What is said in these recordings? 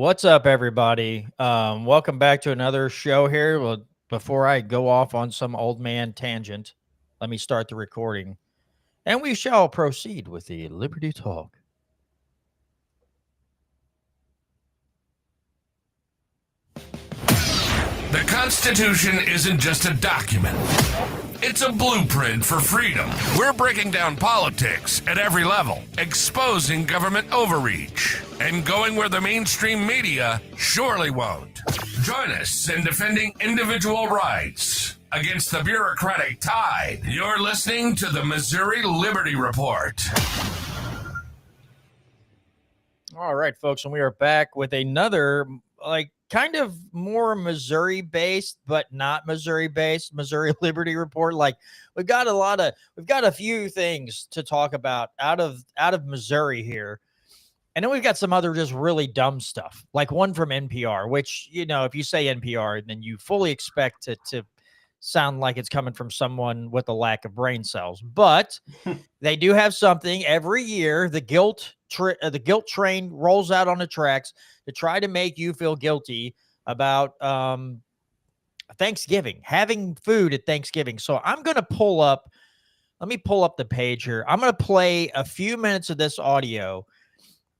What's up, everybody? Welcome back to another show here. Well, before I go off on some old man tangent, let me start the recording, and we shall proceed with the Liberty Talk. The Constitution isn't just a document. It's a blueprint for freedom. We're breaking down politics at every level, exposing government overreach, and going where the mainstream media surely won't. Join us in defending individual rights against the bureaucratic tide. You're listening to the Missouri Liberty Report. All right, folks, and we are back with another, kind of more Missouri-based, but not Missouri-based Missouri Liberty Report. We've got a few things to talk about out of Missouri here. And then we've got some other just really dumb stuff, like one from NPR, which, if you say NPR, then you fully expect it to sound like it's coming from someone with a lack of brain cells. But they do have something every year. The guilt train rolls out on the tracks to try to make you feel guilty about Thanksgiving, having food at Thanksgiving. So let me pull up the page here. I'm going to play a few minutes of this audio,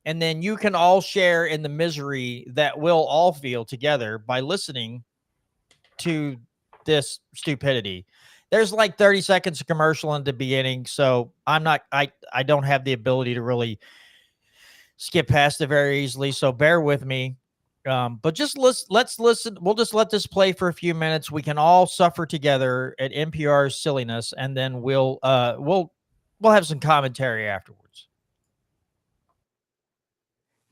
and then you can all share in the misery that we'll all feel together by listening to this stupidity. There's like 30 seconds of commercial in the beginning, so I don't have the ability to really skip past it very easily, so bear with me. But just let's listen. We'll just let this play for a few minutes. We can all suffer together at NPR's silliness, and then we'll have some commentary afterwards.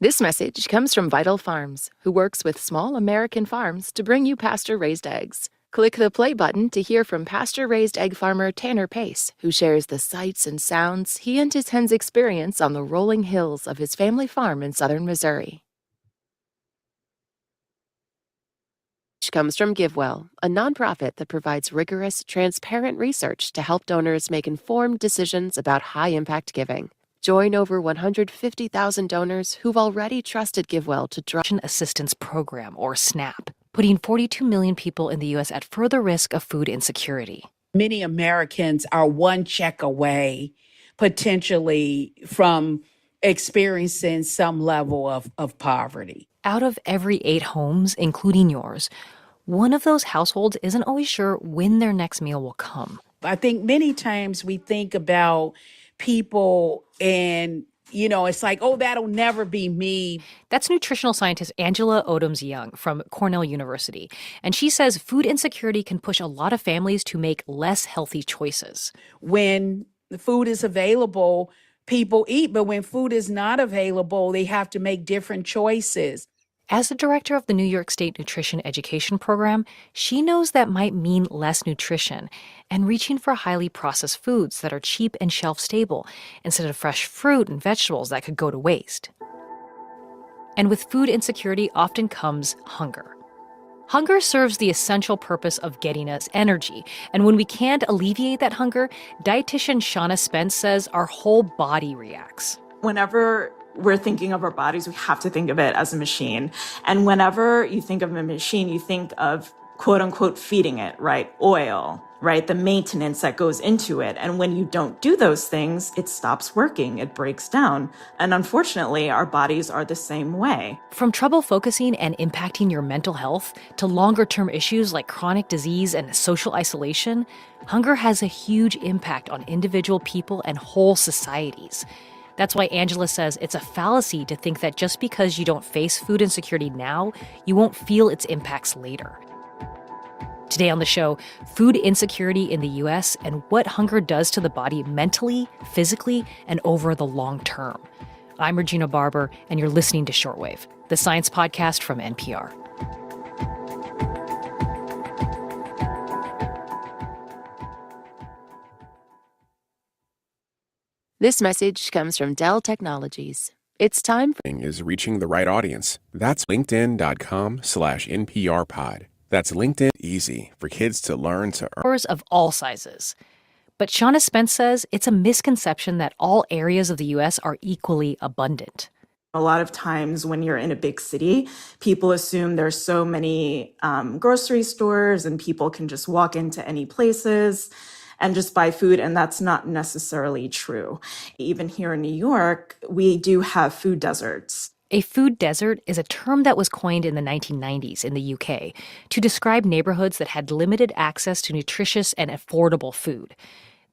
This message comes from Vital Farms, who works with small American farms to bring you pasture-raised eggs. Click the play button to hear from pasture-raised egg farmer Tanner Pace, who shares the sights and sounds he and his hens experience on the rolling hills of his family farm in southern Missouri. Comes from GiveWell, a nonprofit that provides rigorous, transparent research to help donors make informed decisions about high-impact giving. Join over 150,000 donors who've already trusted GiveWell to drive Assistance Program, or SNAP, putting 42 million people in the U.S. at further risk of food insecurity. Many Americans are one check away, potentially, from experiencing some level of poverty. Out of every 8 homes, including yours, one of those households isn't always sure when their next meal will come. I think many times we think about people and, it's like, oh, that'll never be me. That's nutritional scientist Angela Odoms-Young from Cornell University. And she says food insecurity can push a lot of families to make less healthy choices. When the food is available, people eat, but when food is not available, they have to make different choices. As the director of the New York State Nutrition Education Program, she knows that might mean less nutrition and reaching for highly processed foods that are cheap and shelf-stable instead of fresh fruit and vegetables that could go to waste. And with food insecurity often comes hunger. Hunger serves the essential purpose of getting us energy, and when we can't alleviate that hunger, dietitian Shauna Spence says our whole body reacts. Whenever we're thinking of our bodies, we have to think of it as a machine. And whenever you think of a machine, you think of quote unquote feeding it, right? Oil, right? The maintenance that goes into it. And when you don't do those things, it stops working, it breaks down. And unfortunately, our bodies are the same way. From trouble focusing and impacting your mental health to longer term issues like chronic disease and social isolation, hunger has a huge impact on individual people and whole societies. That's why Angela says it's a fallacy to think that just because you don't face food insecurity now, you won't feel its impacts later. Today on the show, food insecurity in the U.S. and what hunger does to the body mentally, physically, and over the long term. I'm Regina Barber, and you're listening to Shortwave, the science podcast from NPR. This message comes from Dell Technologies. It's time is reaching the right audience. That's linkedin.com/NPR pod. That's LinkedIn easy for kids to learn to earn. Of all sizes. But Shauna Spence says it's a misconception that all areas of the U.S. are equally abundant. A lot of times when you're in a big city, people assume there's so many grocery stores and people can just walk into any places and just buy food, and that's not necessarily true. Even here in New York, we do have food deserts. A food desert is a term that was coined in the 1990s in the UK to describe neighborhoods that had limited access to nutritious and affordable food.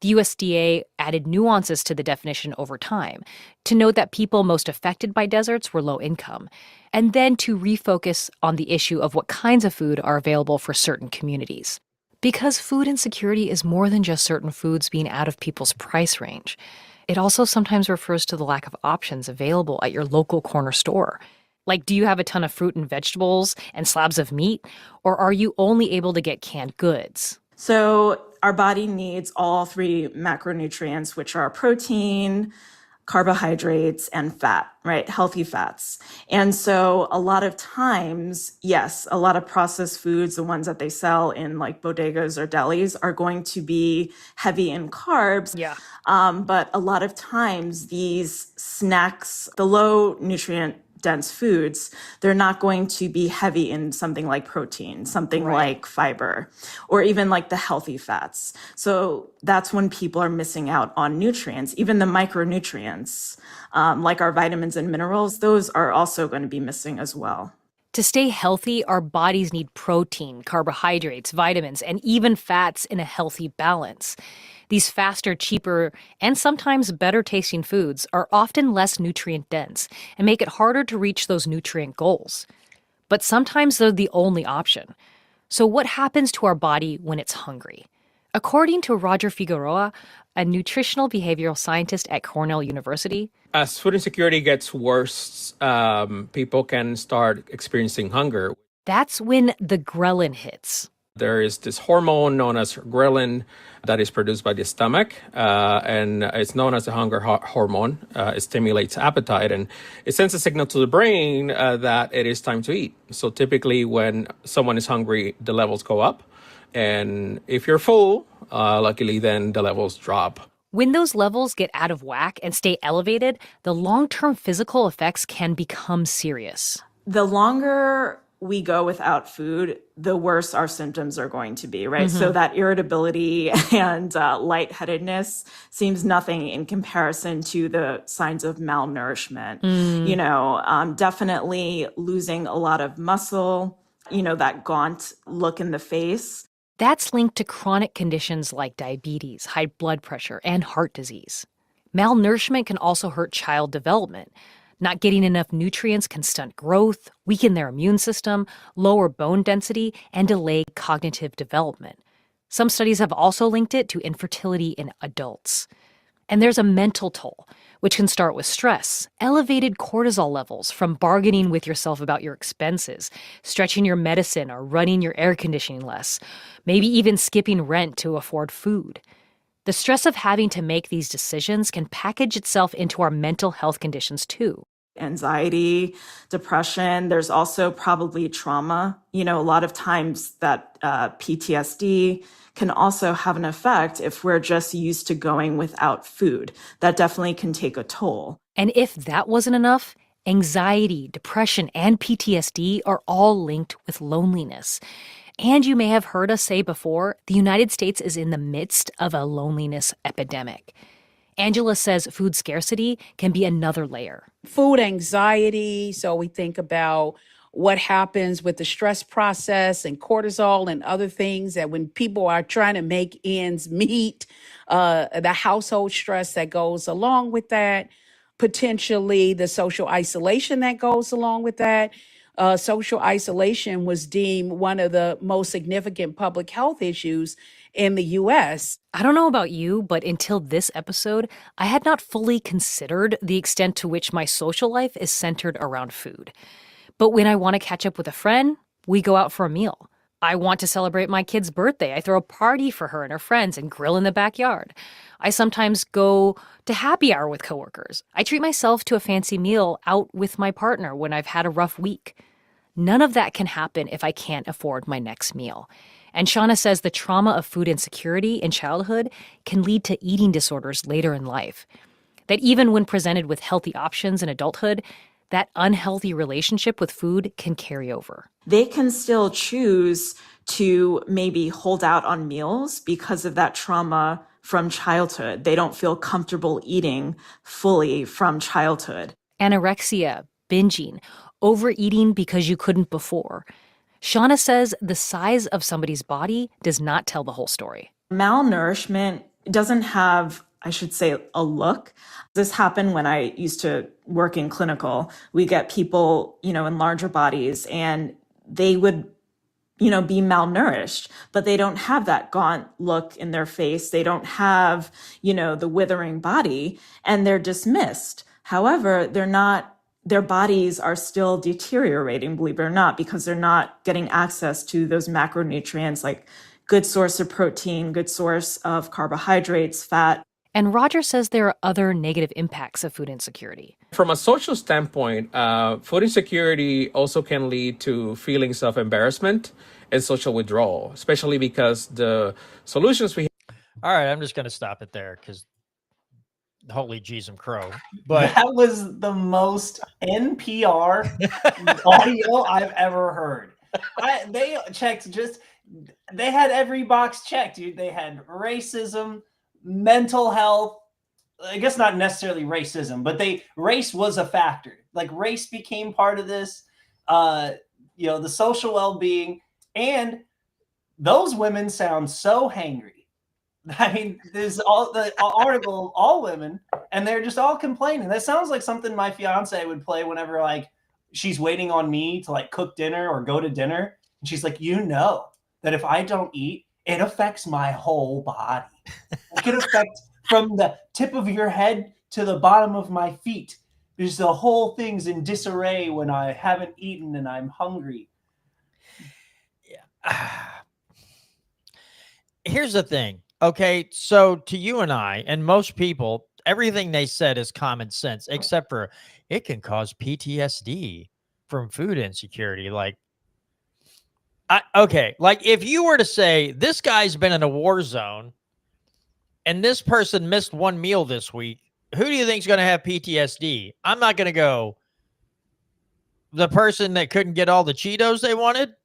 The USDA added nuances to the definition over time to note that people most affected by deserts were low income, and then to refocus on the issue of what kinds of food are available for certain communities. Because food insecurity is more than just certain foods being out of people's price range. It also sometimes refers to the lack of options available at your local corner store. Like, do you have a ton of fruit and vegetables and slabs of meat, or are you only able to get canned goods? So our body needs all three macronutrients, which are protein, carbohydrates, and fat, right? Healthy fats. And so a lot of times, yes, a lot of processed foods, the ones that they sell in like bodegas or delis, are going to be heavy in carbs. Yeah. But a lot of times these snacks, the low nutrient dense foods, they're not going to be heavy in something like protein, something like fiber, or even like the healthy fats. So that's when people are missing out on nutrients. Even the micronutrients, like our vitamins and minerals, those are also going to be missing as well. To stay healthy, our bodies need protein, carbohydrates, vitamins, and even fats in a healthy balance. These faster, cheaper, and sometimes better tasting foods are often less nutrient dense and make it harder to reach those nutrient goals. But sometimes they're the only option. So what happens to our body when it's hungry? According to Roger Figueroa, a nutritional behavioral scientist at Cornell University, as food insecurity gets worse, people can start experiencing hunger. That's when the ghrelin hits. There is this hormone known as ghrelin that is produced by the stomach, and it's known as the hunger hormone. It stimulates appetite, and it sends a signal to the brain that it is time to eat. So typically when someone is hungry, the levels go up. And if you're full, luckily, then the levels drop. When those levels get out of whack and stay elevated, the long-term physical effects can become serious. The longer we go without food, the worse our symptoms are going to be, right? So that irritability and lightheadedness seems nothing in comparison to the signs of malnourishment. You know, definitely losing a lot of muscle, you know, that gaunt look in the face. That's linked to chronic conditions like diabetes, high blood pressure, and heart disease. Malnourishment can also hurt child development. Not getting enough nutrients can stunt growth, weaken their immune system, lower bone density, and delay cognitive development. Some studies have also linked it to infertility in adults. And there's a mental toll, which can start with stress, elevated cortisol levels from bargaining with yourself about your expenses, stretching your medicine or running your air conditioning less, maybe even skipping rent to afford food. The stress of having to make these decisions can package itself into our mental health conditions too. Anxiety, depression. There's also probably trauma. You know, a lot of times that PTSD can also have an effect if we're just used to going without food. That definitely can take a toll. And if that wasn't enough, anxiety, depression, and PTSD are all linked with loneliness. And you may have heard us say before, the United States is in the midst of a loneliness epidemic. Angela says food scarcity can be another layer. Food anxiety. So we think about what happens with the stress process and cortisol and other things that when people are trying to make ends meet, the household stress that goes along with that, potentially the social isolation that goes along with that. Social isolation was deemed one of the most significant public health issues in the U.S. I don't know about you, but until this episode, I had not fully considered the extent to which my social life is centered around food. But when I want to catch up with a friend, we go out for a meal. I want to celebrate my kid's birthday. I throw a party for her and her friends and grill in the backyard. I sometimes go to happy hour with coworkers. I treat myself to a fancy meal out with my partner when I've had a rough week. None of that can happen if I can't afford my next meal. And Shauna says the trauma of food insecurity in childhood can lead to eating disorders later in life. That even when presented with healthy options in adulthood, that unhealthy relationship with food can carry over. They can still choose to maybe hold out on meals because of that trauma from childhood. They don't feel comfortable eating fully from childhood. Anorexia, binging, overeating because you couldn't before. Shauna says the size of somebody's body does not tell the whole story. Malnourishment doesn't have, I should say, a look. This happened when I used to work in clinical. We get people, in larger bodies, and they would, be malnourished, but they don't have that gaunt look in their face. They don't have, the withering body, and they're dismissed. However, their bodies are still deteriorating, believe it or not, because they're not getting access to those macronutrients like good source of protein, good source of carbohydrates, fat. And Roger says there are other negative impacts of food insecurity. From a social standpoint, food insecurity also can lead to feelings of embarrassment and social withdrawal, especially because the solutions we All right, I'm just going to stop it there because holy jeez and crow. But that was the most NPR audio I've ever heard. They had every box checked, dude. They had racism, mental health. I guess not necessarily racism, but race was a factor. Like race became part of this. The social well-being, and those women sound so hangry. I mean, there's all the article, all women, and they're just all complaining. That sounds like something my fiance would play whenever like she's waiting on me to like cook dinner or go to dinner. And she's like, that if I don't eat, it affects my whole body. It could affect from the tip of your head to the bottom of my feet. There's the whole thing's in disarray when I haven't eaten and I'm hungry. Yeah. Here's the thing. Okay, so to you and I, and most people, everything they said is common sense, except for it can cause PTSD from food insecurity. Like, like if you were to say this guy's been in a war zone and this person missed one meal this week, who do you think is going to have PTSD? I'm not going to go the person that couldn't get all the Cheetos they wanted.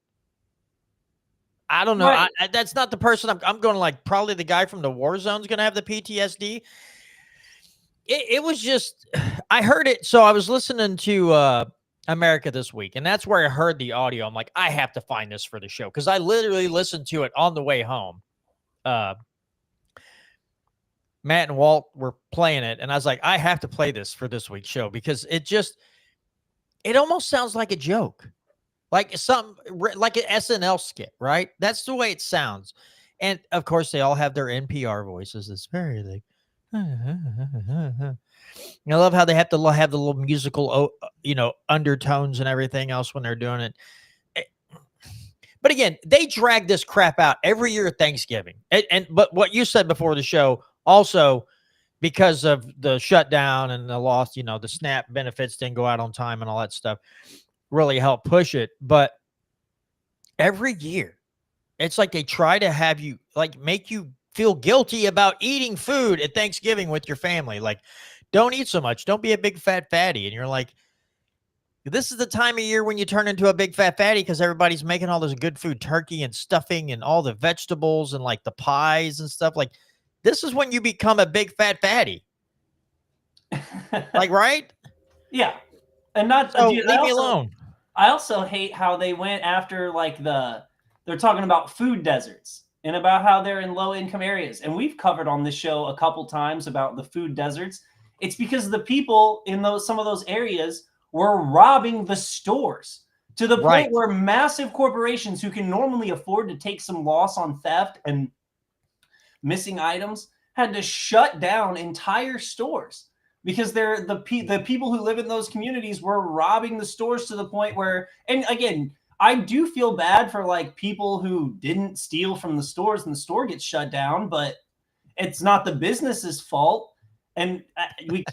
I don't know. Right. That's not the person I'm going like probably the guy from the war zone is going to have the PTSD. It was just, I heard it. So I was listening to America This Week, and that's where I heard the audio. I'm like, I have to find this for the show because I literally listened to it on the way home. Matt and Walt were playing it, and I was like, I have to play this for this week's show because it almost sounds like a joke. Like like an SNL skit, right? That's the way it sounds. And of course, they all have their NPR voices. It's very like, I love how they have to have the little musical, undertones and everything else when they're doing it. But again, they drag this crap out every year at Thanksgiving. But what you said before the show, also because of the shutdown and the loss, the SNAP benefits didn't go out on time and all that stuff, really help push it. But every year it's like they try to have you like make you feel guilty about eating food at Thanksgiving with your family. Like, don't eat so much, don't be a big fat fatty. And you're like, this is the time of year when you turn into a big fat fatty because everybody's making all this good food, turkey and stuffing and all the vegetables and like the pies and stuff. Like, this is when you become a big fat fatty. Like, right? Yeah. And not so dude, leave me alone. I also hate how they went after like they're talking about food deserts and about how they're in low income areas. And we've covered on this show a couple times about the food deserts. It's because the people in some of those areas were robbing the stores to the point where massive corporations who can normally afford to take some loss on theft and missing items had to shut down entire stores. Because the people who live in those communities were robbing the stores to the point where, and again, I do feel bad for like people who didn't steal from the stores and the store gets shut down, but it's not the business's fault. And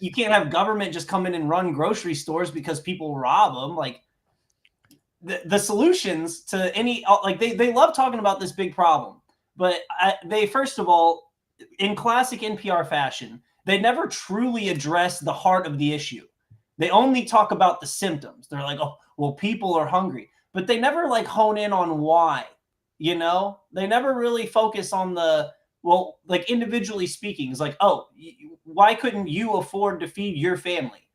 you can't have government just come in and run grocery stores because people rob them. Like the solutions to any, like they love talking about this big problem, but they, first of all, in classic NPR fashion, they never truly address the heart of the issue. They only talk about the symptoms. They're like, oh, well, people are hungry, but they never like hone in on why, you know? They never really focus on well, like individually speaking, it's like, oh, why couldn't you afford to feed your family?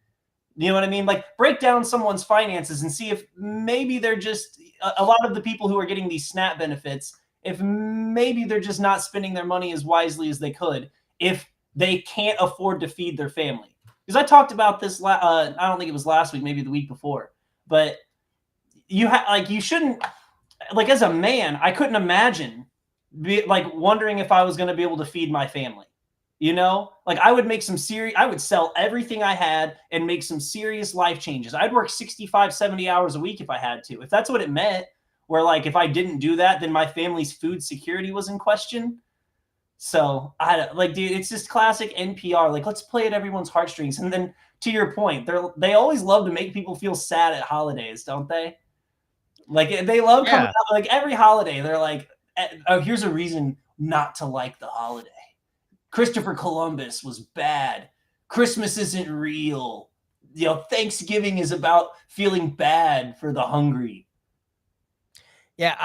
You know what I mean? Like break down someone's finances and see if maybe they're just a lot of the people who are getting these SNAP benefits, if maybe they're just not spending their money as wisely as they could if they can't afford to feed their family. Because I talked about this, I don't think it was last week, maybe the week before, but you shouldn't, like as a man, I couldn't imagine wondering if I was going to be able to feed my family. You know, like I would sell everything I had and make some serious life changes. I'd work 65, 70 hours a week if I had to, if that's what it meant, where like, if I didn't do that, then my family's food security was in question. So dude, it's just classic NPR. Like, let's play at everyone's heartstrings. And then to your point, they always love to make people feel sad at holidays, don't they? Like they love coming out, like every holiday. They're like, oh, here's a reason not to like the holiday. Christopher Columbus was bad. Christmas isn't real. You know, Thanksgiving is about feeling bad for the hungry. Yeah,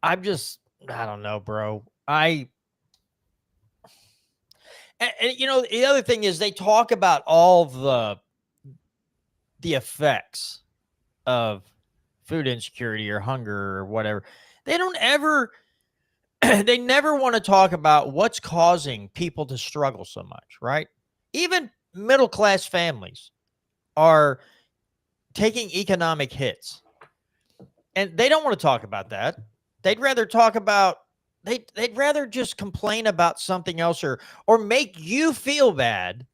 I'm just, I don't know, bro. And you know, the other thing is they talk about all the effects of food insecurity or hunger or whatever. They don't ever they never want to talk about what's causing people to struggle so much, right? Even middle-class families are taking economic hits. And they don't want to talk about that. They'd rather talk about they'd rather just complain about something else or make you feel bad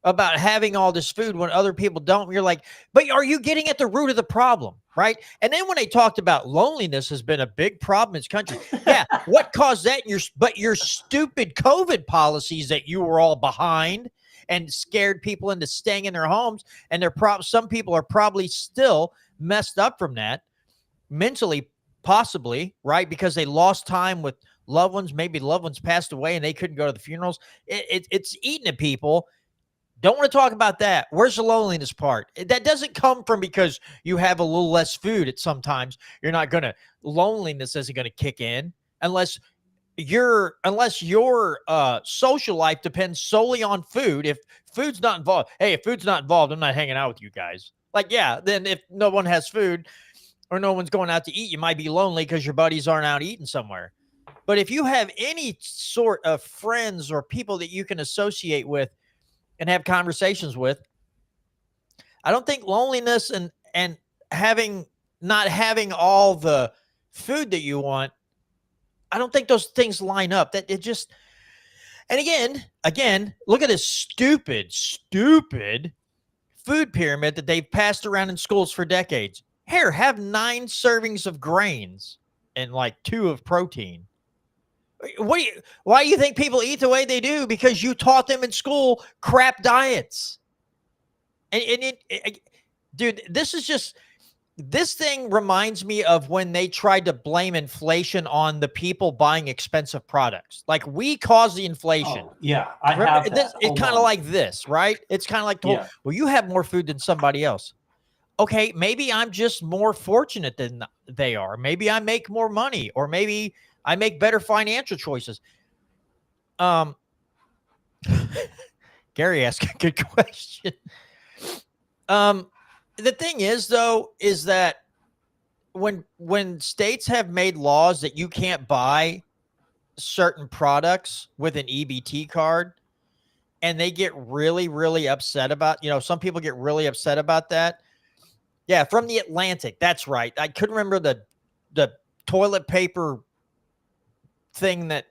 about having all this food when other people don't. You're like, but are you getting at the root of the problem, right? And then when they talked about loneliness has been a big problem in this country. Yeah, what caused that? Your stupid COVID policies that you were all behind and scared people into staying in their homes. And some people are probably still messed up from that mentally, possibly, right? Because they lost time with loved ones. Maybe loved ones passed away and they couldn't go to the funerals. It's eating at people. Don't want to talk about that. Where's the loneliness part? That doesn't come from because you have a little less food at sometimes. You're not going to, loneliness isn't going to kick in unless your social life depends solely on food. If food's not involved, hey, if food's not involved, I'm not hanging out with you guys. Like, yeah, then if no one has food or no one's going out to eat, you might be lonely because your buddies aren't out eating somewhere. But if you have any sort of friends or people that you can associate with and have conversations with, I don't think loneliness and not having all the food that you want, I don't think those things line up. That it just, and again, look at this stupid food pyramid that they've passed around in schools for decades. Here, have 9 servings of grains and like 2 of protein. Why do you think people eat the way they do? Because you taught them in school crap diets. Dude, this thing reminds me of when they tried to blame inflation on the people buying expensive products. Like, we caused the inflation. Oh, yeah, I have that. It's kind of like this, right? It's kind of like, well, you have more food than somebody else. Okay, maybe I'm just more fortunate than they are. Maybe I make more money, or maybe I make better financial choices. Gary asked a good question. The thing is, though, is that when states have made laws that you can't buy certain products with an EBT card, and they get really, really upset about, some people get really upset about that. Yeah, from the Atlantic. That's right. I couldn't remember the toilet paper thing that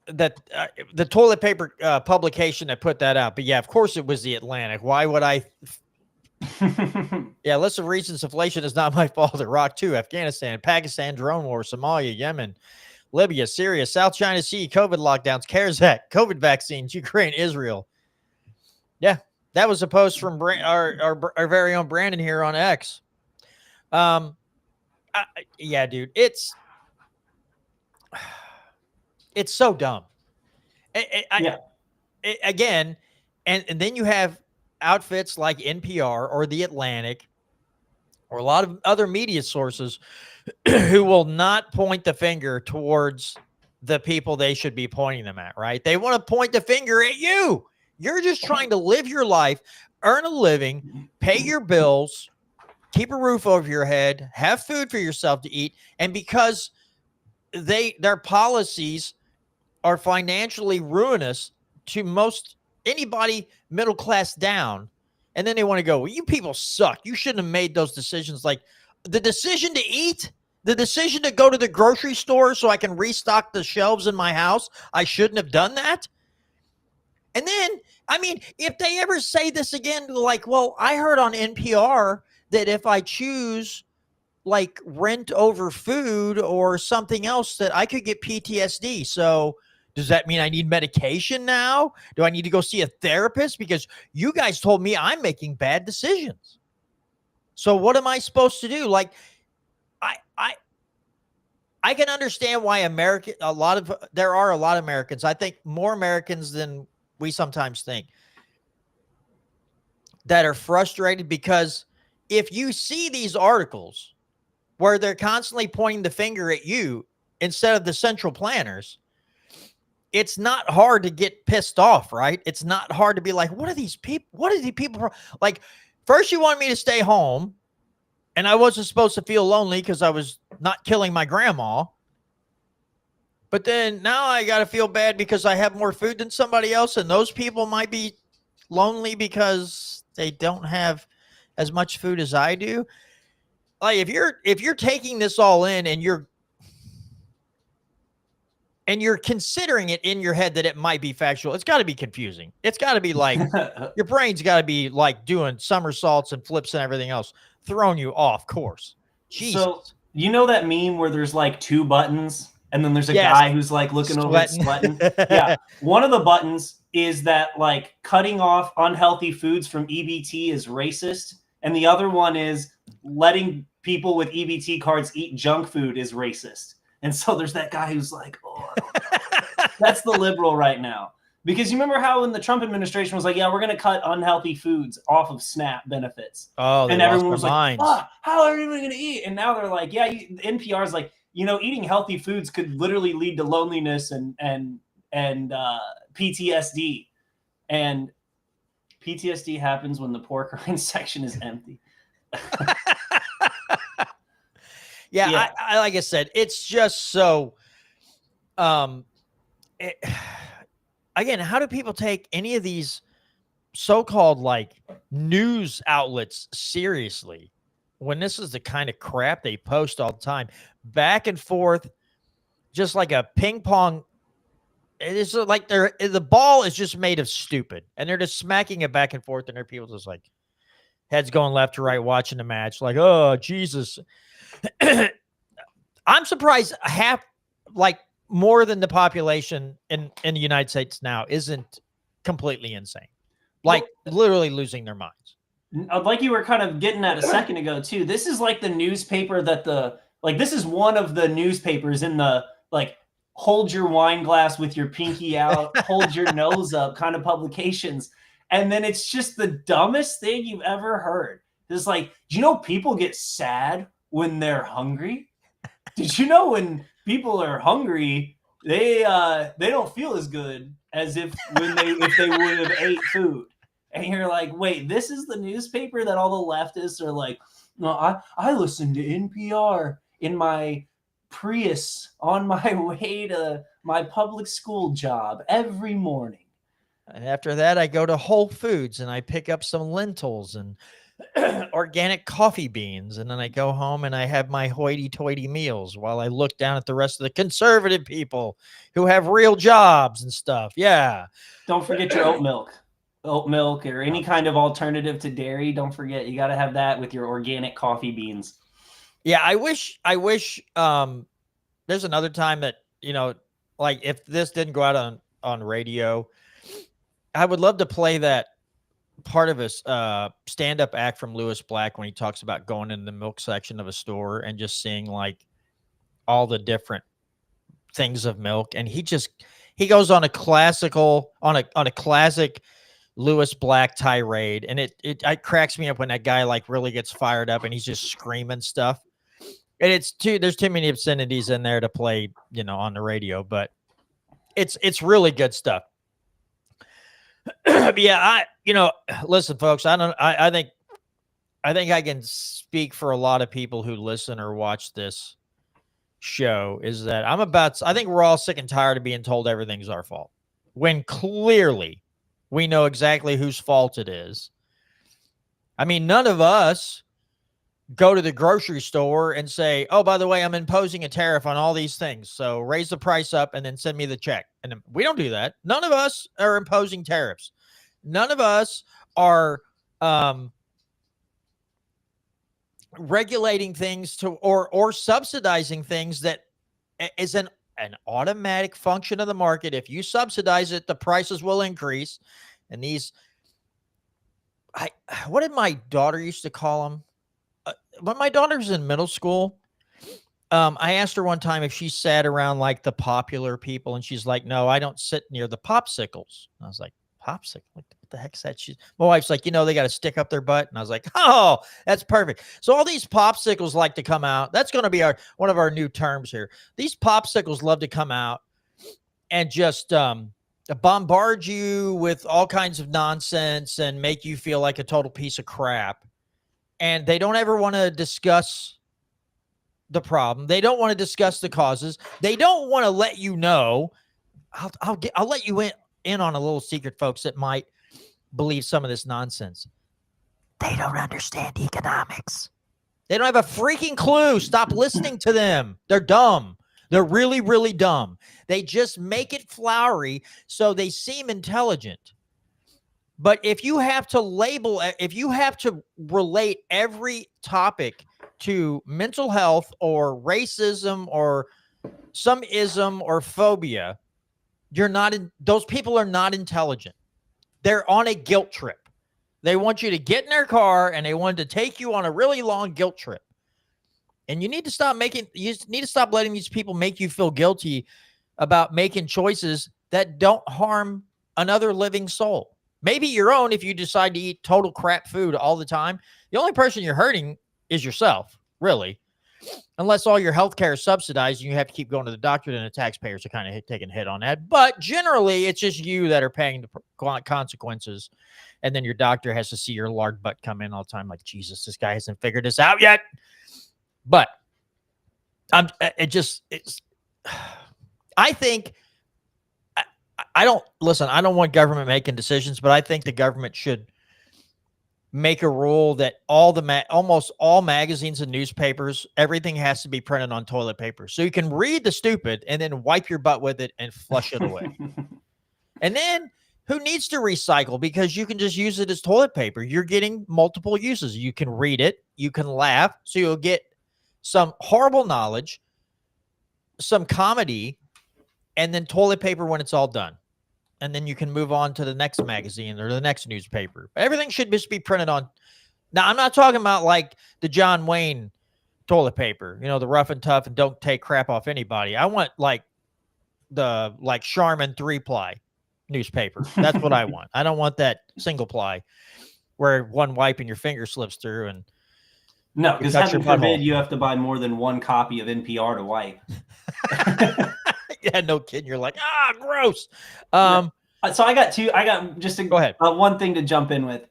the toilet paper publication that put that out. But yeah, of course it was the Atlantic. Why would I? Yeah, list of reasons inflation is not my fault. Iraq too, Afghanistan, Pakistan, drone war, Somalia, Yemen, Libya, Syria, South China Sea, COVID lockdowns, CARES Act, COVID vaccines, Ukraine, Israel. Yeah, that was a post from our very own Brandon here on X. Yeah, dude, it's so dumb. Again, And then you have outfits like NPR or The Atlantic or a lot of other media sources who will not point the finger towards the people they should be pointing them at, right? They want to point the finger at you. You're just trying to live your life, earn a living, pay your bills, keep a roof over your head, have food for yourself to eat. And because their policies are financially ruinous to most anybody middle class down, and then they want to go, well, you people suck. You shouldn't have made those decisions. Like the decision to eat, the decision to go to the grocery store so I can restock the shelves in my house, I shouldn't have done that. And then, I mean, if they ever say this again, like, well, I heard on NPR that if I choose like rent over food or something else, that I could get PTSD. So does that mean I need medication now? Do I need to go see a therapist? Because you guys told me I'm making bad decisions. So what am I supposed to do? Like, I can understand why there are a lot of Americans. I think more Americans than we sometimes think that are frustrated, because if you see these articles where they're constantly pointing the finger at you instead of the central planners, it's not hard to get pissed off, right? It's not hard to be like, what are these people? What are these people? Like, first you wanted me to stay home and I wasn't supposed to feel lonely because I was not killing my grandma. But then now I got to feel bad because I have more food than somebody else, and those people might be lonely because they don't have as much food as I do. Like, if you're taking this all in and you're considering it in your head that it might be factual, it's got to be confusing. It's got to be like your brain's got to be like doing somersaults and flips and everything else, throwing you off course. Jesus. So you know that meme where there's like two buttons and then there's a guy who's like looking over at sweating? Yeah. One of the buttons is that like cutting off unhealthy foods from EBT is racist. And the other one is letting people with EBT cards eat junk food is racist. And so there's that guy who's like, oh, that's the liberal right now. Because you remember how when the Trump administration was like, yeah, we're going to cut unhealthy foods off of SNAP benefits. Oh, and everyone was like, oh, how are we going to eat? And now they're like, yeah, NPR is like, you know, eating healthy foods could literally lead to loneliness and PTSD. And PTSD happens when the pork rinds section is empty. Yeah. I like I said, it's just so again, how do people take any of these so-called like news outlets seriously when this is the kind of crap they post all the time, back and forth, just like a ping pong? It is like the ball is just made of stupid, and they're just smacking it back and forth, and there are people just like heads going left to right watching the match, like, oh Jesus. I'm surprised more than the population in the United States now isn't completely insane, like literally losing their minds. Like you were kind of getting at a second ago too. This is like the newspaper that this is one of the newspapers in the like hold your wine glass with your pinky out, hold your nose up kind of publications. And then it's just the dumbest thing you've ever heard. It's like, do you know people get sad when they're hungry? Did you know when people are hungry, they don't feel as good as if they would have ate food? And you're like, wait, this is the newspaper that all the leftists are like, no, I listen to NPR in my Prius on my way to my public school job every morning. And after that, I go to Whole Foods and I pick up some lentils and organic coffee beans. And then I go home and I have my hoity-toity meals while I look down at the rest of the conservative people who have real jobs and stuff. Yeah. Don't forget your oat milk or any kind of alternative to dairy. Don't forget, you got to have that with your organic coffee beans. Yeah. I wish there's another time that, you know, like if this didn't go out on radio, I would love to play that part of his stand-up act from Lewis Black when he talks about going in the milk section of a store and just seeing like all the different things of milk. And he goes on a classic Lewis Black tirade, and it cracks me up when that guy like really gets fired up and he's just screaming stuff. And there's too many obscenities in there to play, on the radio, but it's really good stuff. Yeah, listen, folks, I think I can speak for a lot of people who listen or watch this show is that I think we're all sick and tired of being told everything's our fault when clearly we know exactly whose fault it is. I mean, none of us go to the grocery store and say, oh, by the way, I'm imposing a tariff on all these things, so raise the price up and then send me the check. And we don't do that. None of us are imposing tariffs. None of us are regulating things to or subsidizing things that is an automatic function of the market. If you subsidize it, the prices will increase. And what did my daughter used to call them? When my daughter was in middle school, I asked her one time if she sat around like the popular people, and she's like, no, I don't sit near the popsicles. And I was like, popsicle? What the heck's that? My wife's like, they got to stick up their butt. And I was like, oh, that's perfect. So all these popsicles like to come out. That's going to be one of our new terms here. These popsicles love to come out and just bombard you with all kinds of nonsense and make you feel like a total piece of crap. And they don't ever want to discuss the problem. They don't want to discuss the causes. They don't want to let you know. I'll let you in on a little secret, folks, that might believe some of this nonsense. They don't understand economics. They don't have a freaking clue. Stop listening to them. They're dumb. They're really, really dumb. They just make it flowery so they seem intelligent. But if you have to relate every topic to mental health or racism or some ism or phobia, those people are not intelligent. They're on a guilt trip. They want you to get in their car and they want to take you on a really long guilt trip. And you need to stop letting these people make you feel guilty about making choices that don't harm another living soul. Maybe your own if you decide to eat total crap food all the time. The only person you're hurting is yourself, really. Unless all your health care is subsidized and you have to keep going to the doctor, then the taxpayers are kind of taking a hit on that. But generally, it's just you that are paying the consequences. And then your doctor has to see your lard butt come in all the time like, Jesus, this guy hasn't figured this out yet. But I think I don't want government making decisions, but I think the government should make a rule that almost all magazines and newspapers, everything has to be printed on toilet paper. So you can read the stupid and then wipe your butt with it and flush it away. And then who needs to recycle? Because you can just use it as toilet paper. You're getting multiple uses. You can read it. You can laugh. So you'll get some horrible knowledge, some comedy, and then toilet paper when it's all done. And then you can move on to the next magazine or the next newspaper. Everything should just be printed on. Now, I'm not talking about like the John Wayne toilet paper, the rough and tough and don't take crap off anybody. I want like the Charmin 3-ply newspaper. That's what I want. I don't want that single ply where one wipe and your finger slips through. And no, because heaven forbid you have to buy more than one copy of NPR to wipe. Yeah, no kidding. You're like, gross. So I got go ahead. One thing to jump in with.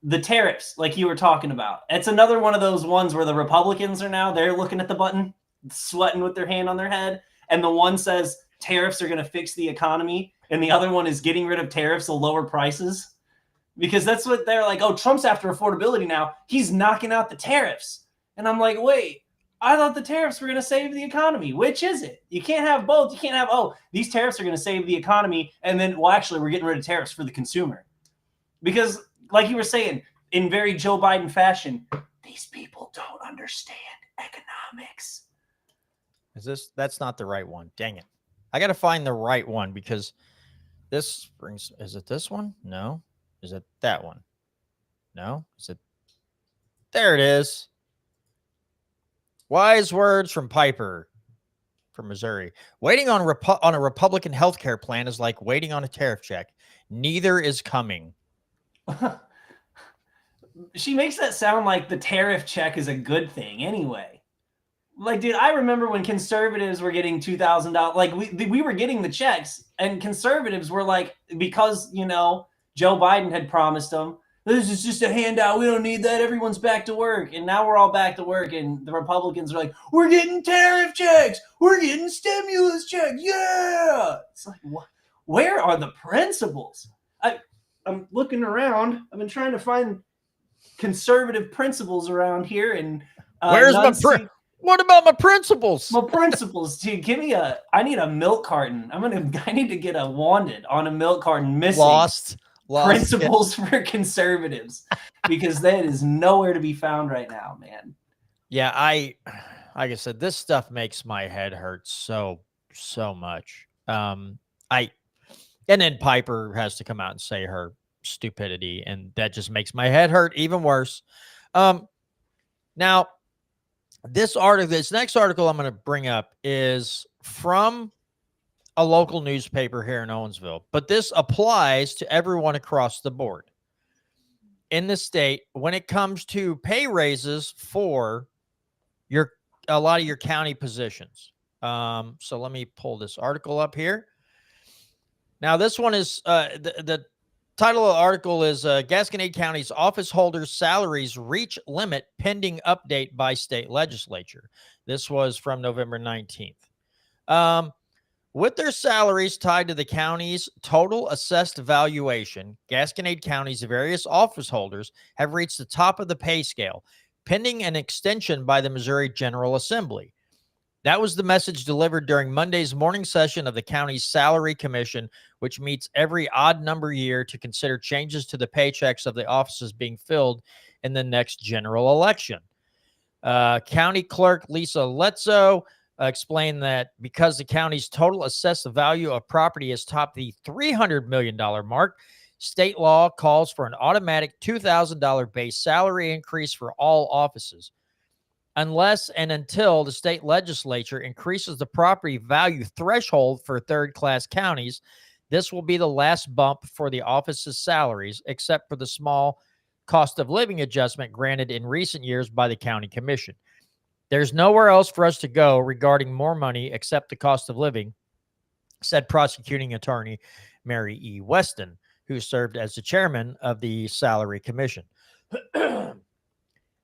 The tariffs, like you were talking about. It's another one of those ones where the Republicans they're looking at the button, sweating with their hand on their head. And the one says tariffs are going to fix the economy. And the other one is getting rid of tariffs will lower prices. Because that's what they're like, oh, Trump's after affordability now. He's knocking out the tariffs. And I'm like, wait, I thought the tariffs were going to save the economy. Which is it? You can't have both. You can't have, these tariffs are going to save the economy. And then, well, actually, we're getting rid of tariffs for the consumer. Because, like you were saying, in very Joe Biden fashion, these people don't understand economics. That's not the right one. Dang it. I got to find the right one because is it this one? No. Is it that one? No. There it is. Wise words from Piper from Missouri. Waiting on on a Republican health care plan is like waiting on a tariff check. Neither is coming. She makes that sound like the tariff check is a good thing anyway. Like, dude, I remember when conservatives were getting $2,000. Like, we were getting the checks, and conservatives were like, because, you know, Joe Biden had promised them, this is just a handout. We don't need that. Everyone's back to work. And now we're all back to work, and the Republicans are like, we're getting tariff checks. We're getting stimulus checks. Yeah. It's like, what? Where are the principles? I'm looking around. I've been trying to find conservative principles around here, and Where's my what about my principles? My principles, dude. Give me I need a milk carton. I need to get a wanted on a milk carton missing Lost principles for conservatives, because that is nowhere to be found right now, man. Yeah, like I said, this stuff makes my head hurt so much. And then Piper has to come out and say her stupidity, and that just makes my head hurt even worse. Now, this next article I'm going to bring up is from a local newspaper here in Owensville, but this applies to everyone across the board in the state when it comes to pay raises for a lot of your county positions. So let me pull this article up here. Now, this one is the title of the article is Gasconade County's office holders' salaries reach limit pending update by state legislature. This was from November 19th. With their salaries tied to the county's total assessed valuation, Gasconade County's various office holders have reached the top of the pay scale, pending an extension by the Missouri General Assembly. That was the message delivered during Monday's morning session of the county's Salary Commission, which meets every odd number year to consider changes to the paychecks of the offices being filled in the next general election. County Clerk Lisa Letzo explained that because the county's total assessed value of property has topped the $300 million mark, state law calls for an automatic $2,000 base salary increase for all offices. Unless and until the state legislature increases the property value threshold for third-class counties, this will be the last bump for the office's salaries, except for the small cost of living adjustment granted in recent years by the county commission. There's nowhere else for us to go regarding more money except the cost of living, said prosecuting attorney Mary E. Weston, who served as the chairman of the Salary Commission.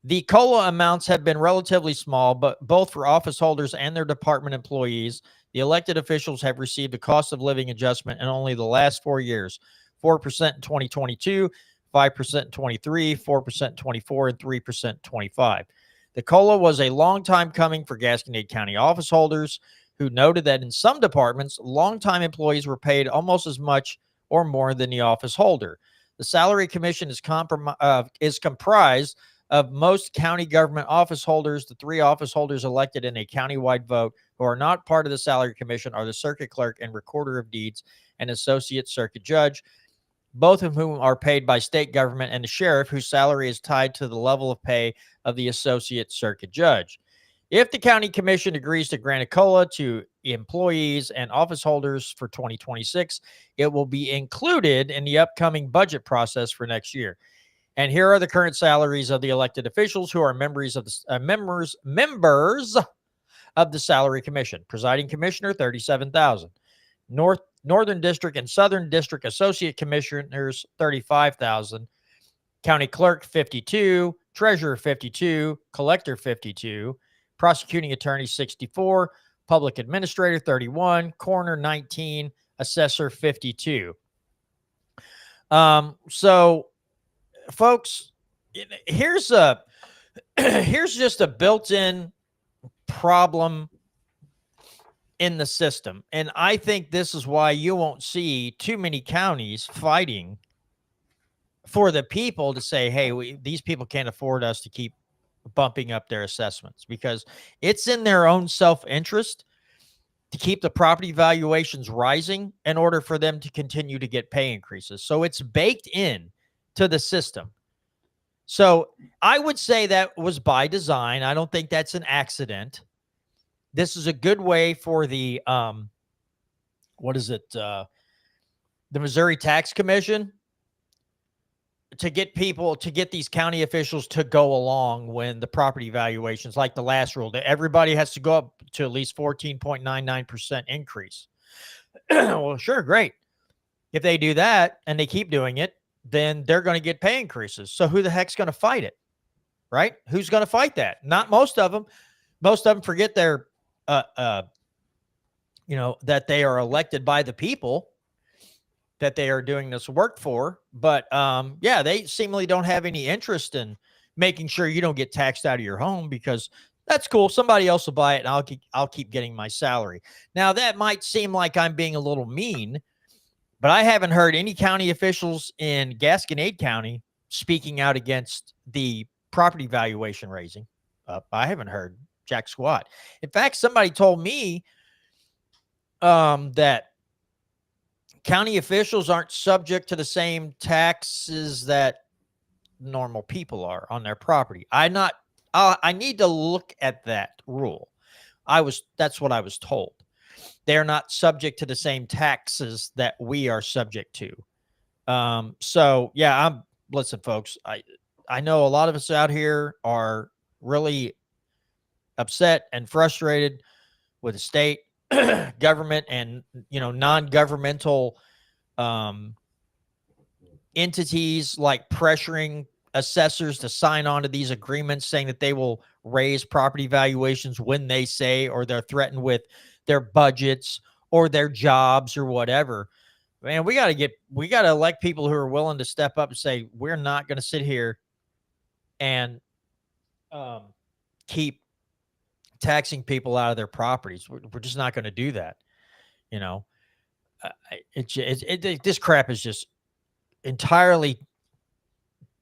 The COLA amounts have been relatively small, but both for office holders and their department employees, the elected officials have received a cost of living adjustment in only the last 4 years, 4% in 2022, 5% in 23, 4% in 24, and 3% in 25. The COLA was a long time coming for Gasconade County office holders, who noted that in some departments, longtime employees were paid almost as much or more than the office holder. The Salary Commission is comprised of most county government office holders. The 3 office holders elected in a countywide vote who are not part of the Salary Commission are the circuit clerk and recorder of deeds and associate circuit judge, both of whom are paid by state government, and the sheriff, whose salary is tied to the level of pay of the associate circuit judge. If the county commission agrees to grant a COLA to employees and office holders for 2026, it will be included in the upcoming budget process for next year. And here are the current salaries of the elected officials who are members of the members of the Salary Commission. Presiding commissioner, $37,000. Northern District and Southern District associate commissioners, $35,000. County clerk, $52,000. Treasurer, $52,000. Collector, $52,000. Prosecuting attorney, $64,000. Public administrator, $31,000. Coroner, $19,000. Assessor, $52,000. So, folks, here's just a built-in problem in the system. And I think this is why you won't see too many counties fighting for the people to say, hey, these people can't afford us to keep bumping up their assessments, because it's in their own self-interest to keep the property valuations rising in order for them to continue to get pay increases. So it's baked in to the system. So I would say that was by design. I don't think that's an accident. this is a good way for the what is it? The Missouri Tax Commission to get these county officials to go along when the property valuations, like the last rule, that everybody has to go up to at least 14.99% increase. Well, sure, great. If they do that and they keep doing it, then they're going to get pay increases. So who the heck's going to fight it? Right? Who's going to fight that? Not most of them. Most of them forget they're, that they are elected by the people that they are doing this work for. But yeah, they seemingly don't have any interest in making sure you don't get taxed out of your home, because that's cool. Somebody else will buy it and I'll keep getting my salary. Now that might seem like I'm being a little mean, but I haven't heard any county officials in Gasconade County speaking out against the property valuation raising up. I haven't heard jack squat. In fact, somebody told me that county officials aren't subject to the same taxes that normal people are on their property. I need to look at that rule. That's what I was told. They're not subject to the same taxes that we are subject to. So yeah, listen, folks, I know a lot of us out here are really upset and frustrated with the state government and, non-governmental entities like pressuring assessors to sign on to these agreements saying that they will raise property valuations when they say, or they're threatened with their budgets or their jobs or whatever. Man, we got to elect people who are willing to step up and say, we're not going to sit here and keep taxing people out of their properties. We're just not going to do that. This crap is just entirely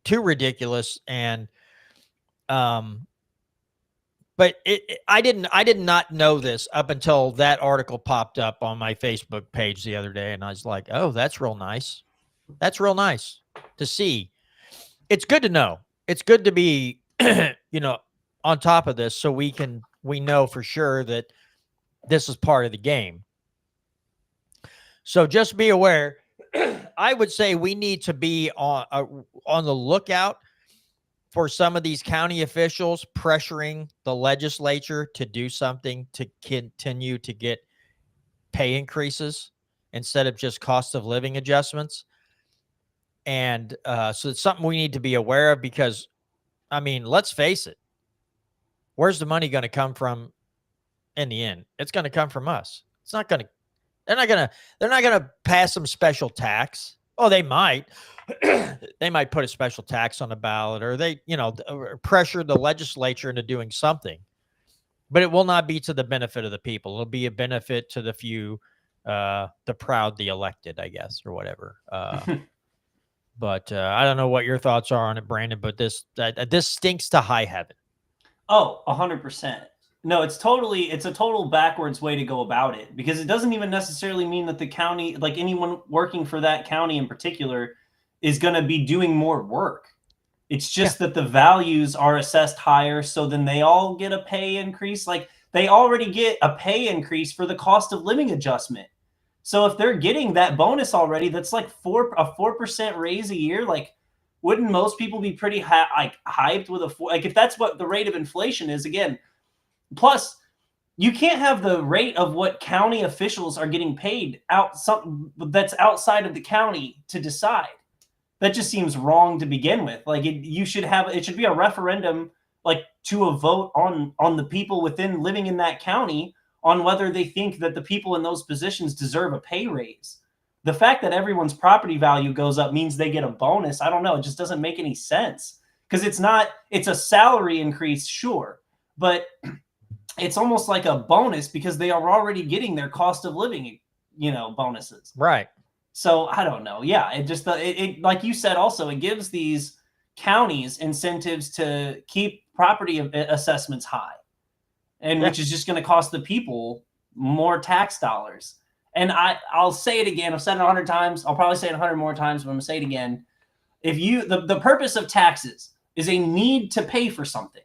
too ridiculous. And, but I did not know this up until that article popped up on my Facebook page the other day. And I was like, oh, that's real nice. That's real nice to see. It's good to know. It's good to be, on top of this, so we know for sure that this is part of the game. So just be aware. I would say we need to be on the lookout for some of these county officials pressuring the legislature to do something to continue to get pay increases instead of just cost of living adjustments. And so it's something we need to be aware of, because, let's face it. Where's the money going to come from in the end? It's going to come from us. They're not going to pass some special tax. Oh, they might. They might put a special tax on the ballot, or they, pressure the legislature into doing something. But it will not be to the benefit of the people. It'll be a benefit to the few, the proud, the elected, I guess, or whatever. But I don't know what your thoughts are on it, Brandon, but this stinks to high heaven. Oh, 100%. No, it's a total backwards way to go about it, because it doesn't even necessarily mean that the county, like anyone working for that county in particular, is going to be doing more work. It's just that the values are assessed higher, so then they all get a pay increase. Like, they already get a pay increase for the cost of living adjustment. So if they're getting that bonus already, that's like a 4% raise a year. Like, wouldn't most people be pretty hyped with if that's what the rate of inflation is? Again, plus, you can't have the rate of what county officials are getting paid that's outside of the county to decide. That just seems wrong to begin with. Like, it should be a referendum, like, to a vote on the people living in that county on whether they think that the people in those positions deserve a pay raise. The fact that everyone's property value goes up means they get a bonus. I don't know. It just doesn't make any sense, because it's a salary increase, sure, but it's almost like a bonus because they are already getting their cost of living, bonuses. Right. So I don't know. Yeah. It just, like you said, also, it gives these counties incentives to keep property assessments high, and which is just going to cost the people more tax dollars. And I'll say it again. I've said it 100 times. I'll probably say it 100 more times, but I'm going to say it again. If the purpose of taxes is a need to pay for something,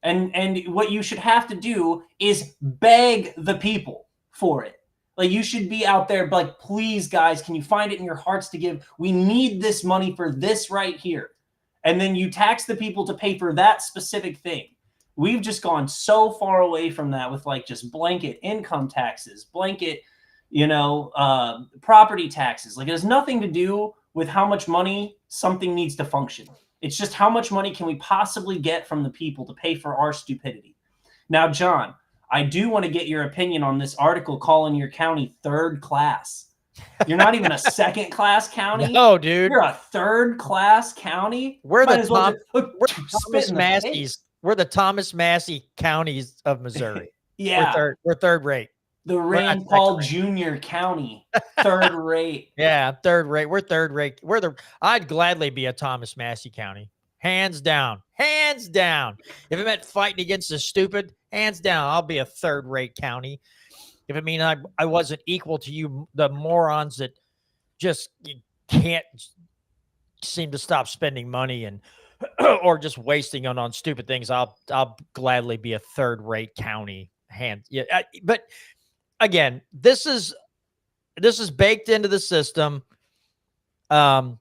And what you should have to do is beg the people for it. Like, you should be out there like, please, guys, can you find it in your hearts to give? We need this money for this right here. And then you tax the people to pay for that specific thing. We've just gone so far away from that with like just blanket income taxes, blanket, property taxes. Like, it has nothing to do with how much money something needs to function. It's just how much money can we possibly get from the people to pay for our stupidity. Now, John, I do want to get your opinion on this article calling your county third class. You're not even a second class county. No, dude. You're a third class county. We're Might the as well Thomas Massey's. We're the Thomas Massey counties of Missouri. Yeah. We're third rate. The Rand Paul Jr. County, third rate. Yeah, third rate. We're third rate. I'd gladly be a Thomas Massey County. Hands down. Hands down. If it meant fighting against the stupid, hands down, I'll be a third rate county. If it mean I wasn't equal to you, the morons that just can't seem to stop spending money and or just wasting on stupid things, I'll gladly be a third rate county. But again, this is baked into the system. I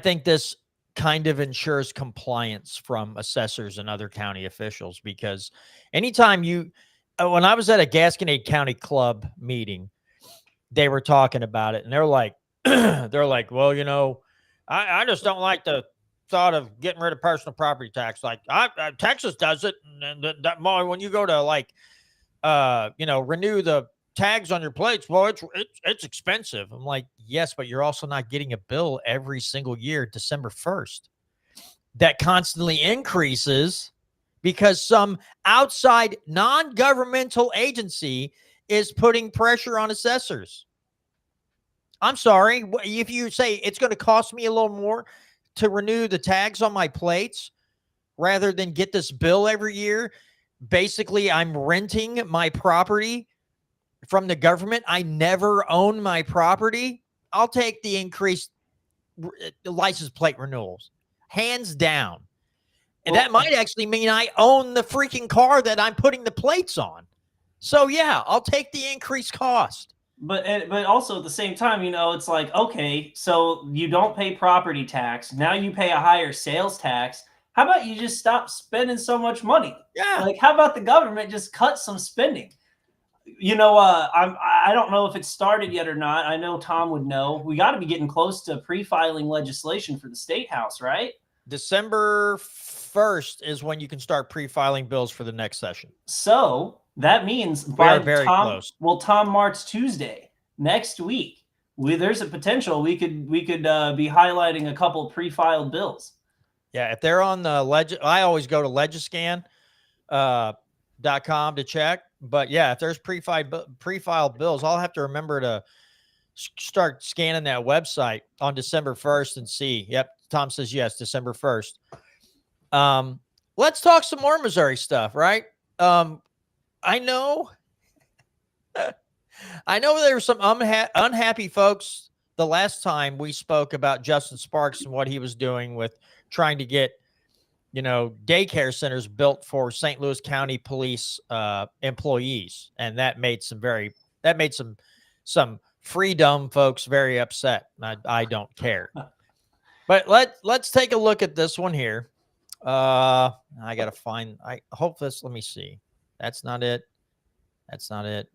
think this kind of ensures compliance from assessors and other county officials, because anytime when I was at a Gasconade County Club meeting, they were talking about it, and they're like, well, I just don't like the thought of getting rid of personal property tax. Like, Texas does it, and when you go to renew the tags on your plates, well, it's expensive. I'm like, yes, but you're also not getting a bill every single year, December 1st, that constantly increases because some outside non-governmental agency is putting pressure on assessors. I'm sorry. If you say it's going to cost me a little more to renew the tags on my plates rather than get this bill every year, basically I'm renting my property from the government. I never own my property. I'll take the increased license plate renewals, hands down. And that might actually mean I own the freaking car that I'm putting the plates on. So yeah, I'll take the increased cost. But also at the same time, it's like, okay, so you don't pay property tax. Now you pay a higher sales tax. How about you just stop spending so much money? Yeah. Like, how about the government just cut some spending? I don't know if it started yet or not. I know Tom would know. We got to be getting close to pre-filing legislation for the State House, right? December 1st is when you can start pre-filing bills for the next session. So that means very close. Well, Tom March Tuesday next week, there's a potential we could be highlighting a couple pre-filed bills. Yeah, if they're on the I always go to legiscan.com to check. But yeah, if there's pre-filed bills, I'll have to remember to start scanning that website on December 1st and see. Yep, Tom says yes, December 1st. Let's talk some more Missouri stuff, right? I know there were some unhappy folks the last time we spoke about Justin Sparks and what he was doing with trying to get daycare centers built for St. Louis County Police employees, and that made some freedom folks very upset. I don't care, but let's take a look at this one here. I gotta find. I hope this. Let me see. That's not it. That's not it.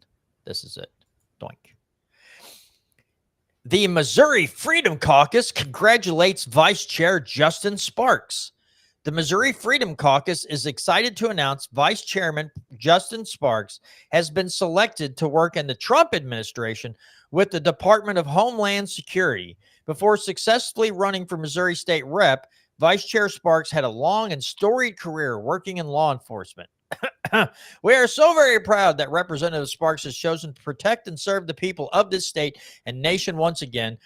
This is it. Doink. The Missouri Freedom Caucus congratulates Vice Chair Justin Sparks. The Missouri Freedom Caucus is excited to announce Vice Chairman Justin Sparks has been selected to work in the Trump administration with the Department of Homeland Security. Before successfully running for Missouri State Rep, Vice Chair Sparks had a long and storied career working in law enforcement. We are so very proud that Representative Sparks has chosen to protect and serve the people of this state and nation once again.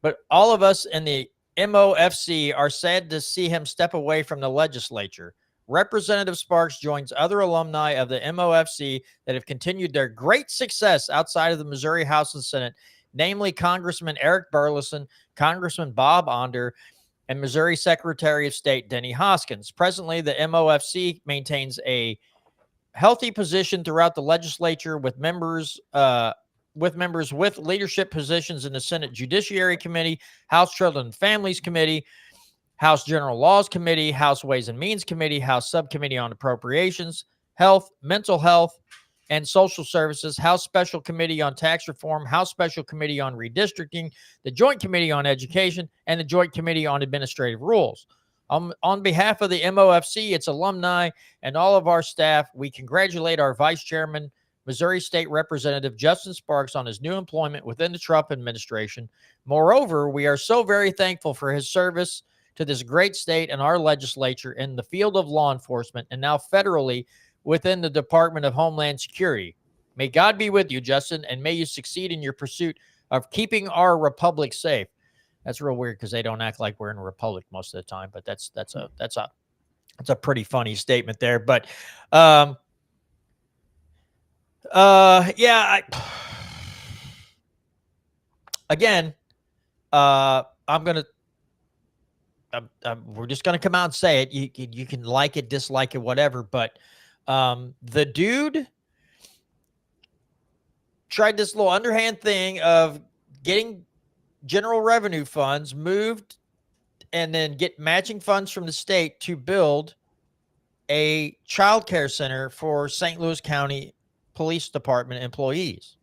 But all of us in the MOFC are sad to see him step away from the legislature. Representative Sparks joins other alumni of the MOFC that have continued their great success outside of the Missouri House and Senate, namely Congressman Eric Burleson, Congressman Bob Onder, and Missouri Secretary of State Denny Hoskins. Presently, the MOFC maintains a healthy position throughout the legislature with members with leadership positions in the Senate Judiciary Committee, House Children and Families Committee, House General Laws Committee, House Ways and Means Committee, House Subcommittee on Appropriations, Health, Mental Health, and Social Services, House Special Committee on Tax Reform, House Special Committee on Redistricting, the Joint Committee on Education, and the Joint Committee on Administrative Rules. On behalf of the MOFC, its alumni, and all of our staff, we congratulate our Vice Chairman, Missouri State Representative Justin Sparks, on his new employment within the Trump administration. Moreover, we are so very thankful for his service to this great state and our legislature in the field of law enforcement and now federally within the Department of Homeland Security. May God be with you, Justin, and may you succeed in your pursuit of keeping our republic safe. That's real weird because they don't act like we're in a republic most of the time, but that's a pretty funny statement there. But yeah, we're just gonna come out and say it. You can like it, dislike it, whatever, but the dude tried this little underhand thing of getting general revenue funds moved and then get matching funds from the state to build a child care center for St. Louis County Police Department employees.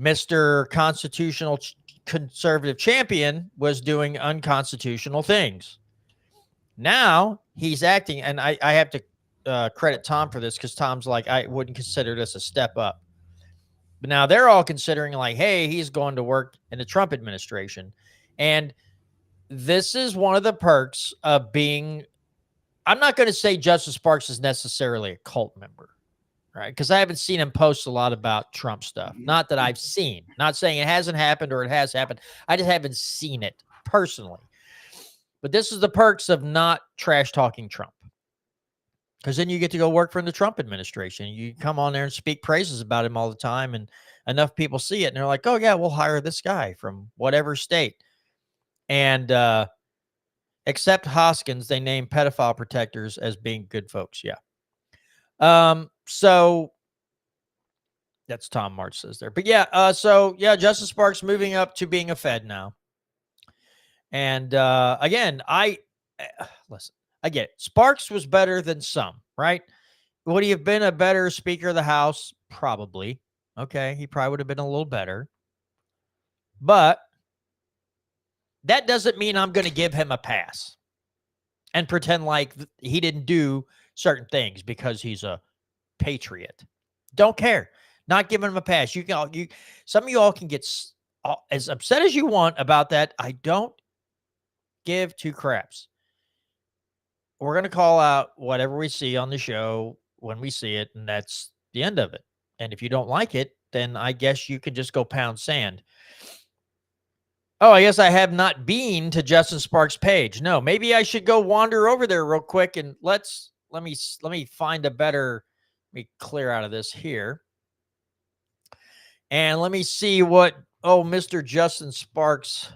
Mr. Constitutional Conservative Champion was doing unconstitutional things. Now he's acting, and I have to credit Tom for this because Tom's like, I wouldn't consider this a step up. But now they're all considering like, hey, he's going to work in the Trump administration. And this is one of the perks of being, I'm not going to say Justice Sparks is necessarily a cult member, right? Because I haven't seen him post a lot about Trump stuff. Not that I've seen. Not saying it hasn't happened or it has happened. I just haven't seen it personally. But this is the perks of not trash talking Trump. Because then you get to go work for the Trump administration. You come on there and speak praises about him all the time, and enough people see it, and they're like, oh, yeah, we'll hire this guy from whatever state. And except Hoskins, they name pedophile protectors as being good folks. Yeah. So that's Tom March says there. But yeah, so yeah, Justice Sparks moving up to being a Fed now. And again, listen. I get it. Sparks was better than some, right? Would he have been a better Speaker of the House? Probably. Okay, he probably would have been a little better. But that doesn't mean I'm going to give him a pass and pretend like he didn't do certain things because he's a patriot. Don't care. Not giving him a pass. Some of you all can get as upset as you want about that. I don't give two craps. We're going to call out whatever we see on the show when we see it, and that's the end of it. And if you don't like it, then I guess you can just go pound sand. Oh, I guess I have not been to Justin Sparks' page. No, maybe I should go wander over there real quick and let me find a better. Let me clear out of this here, and let me see what Mr. Justin Sparks.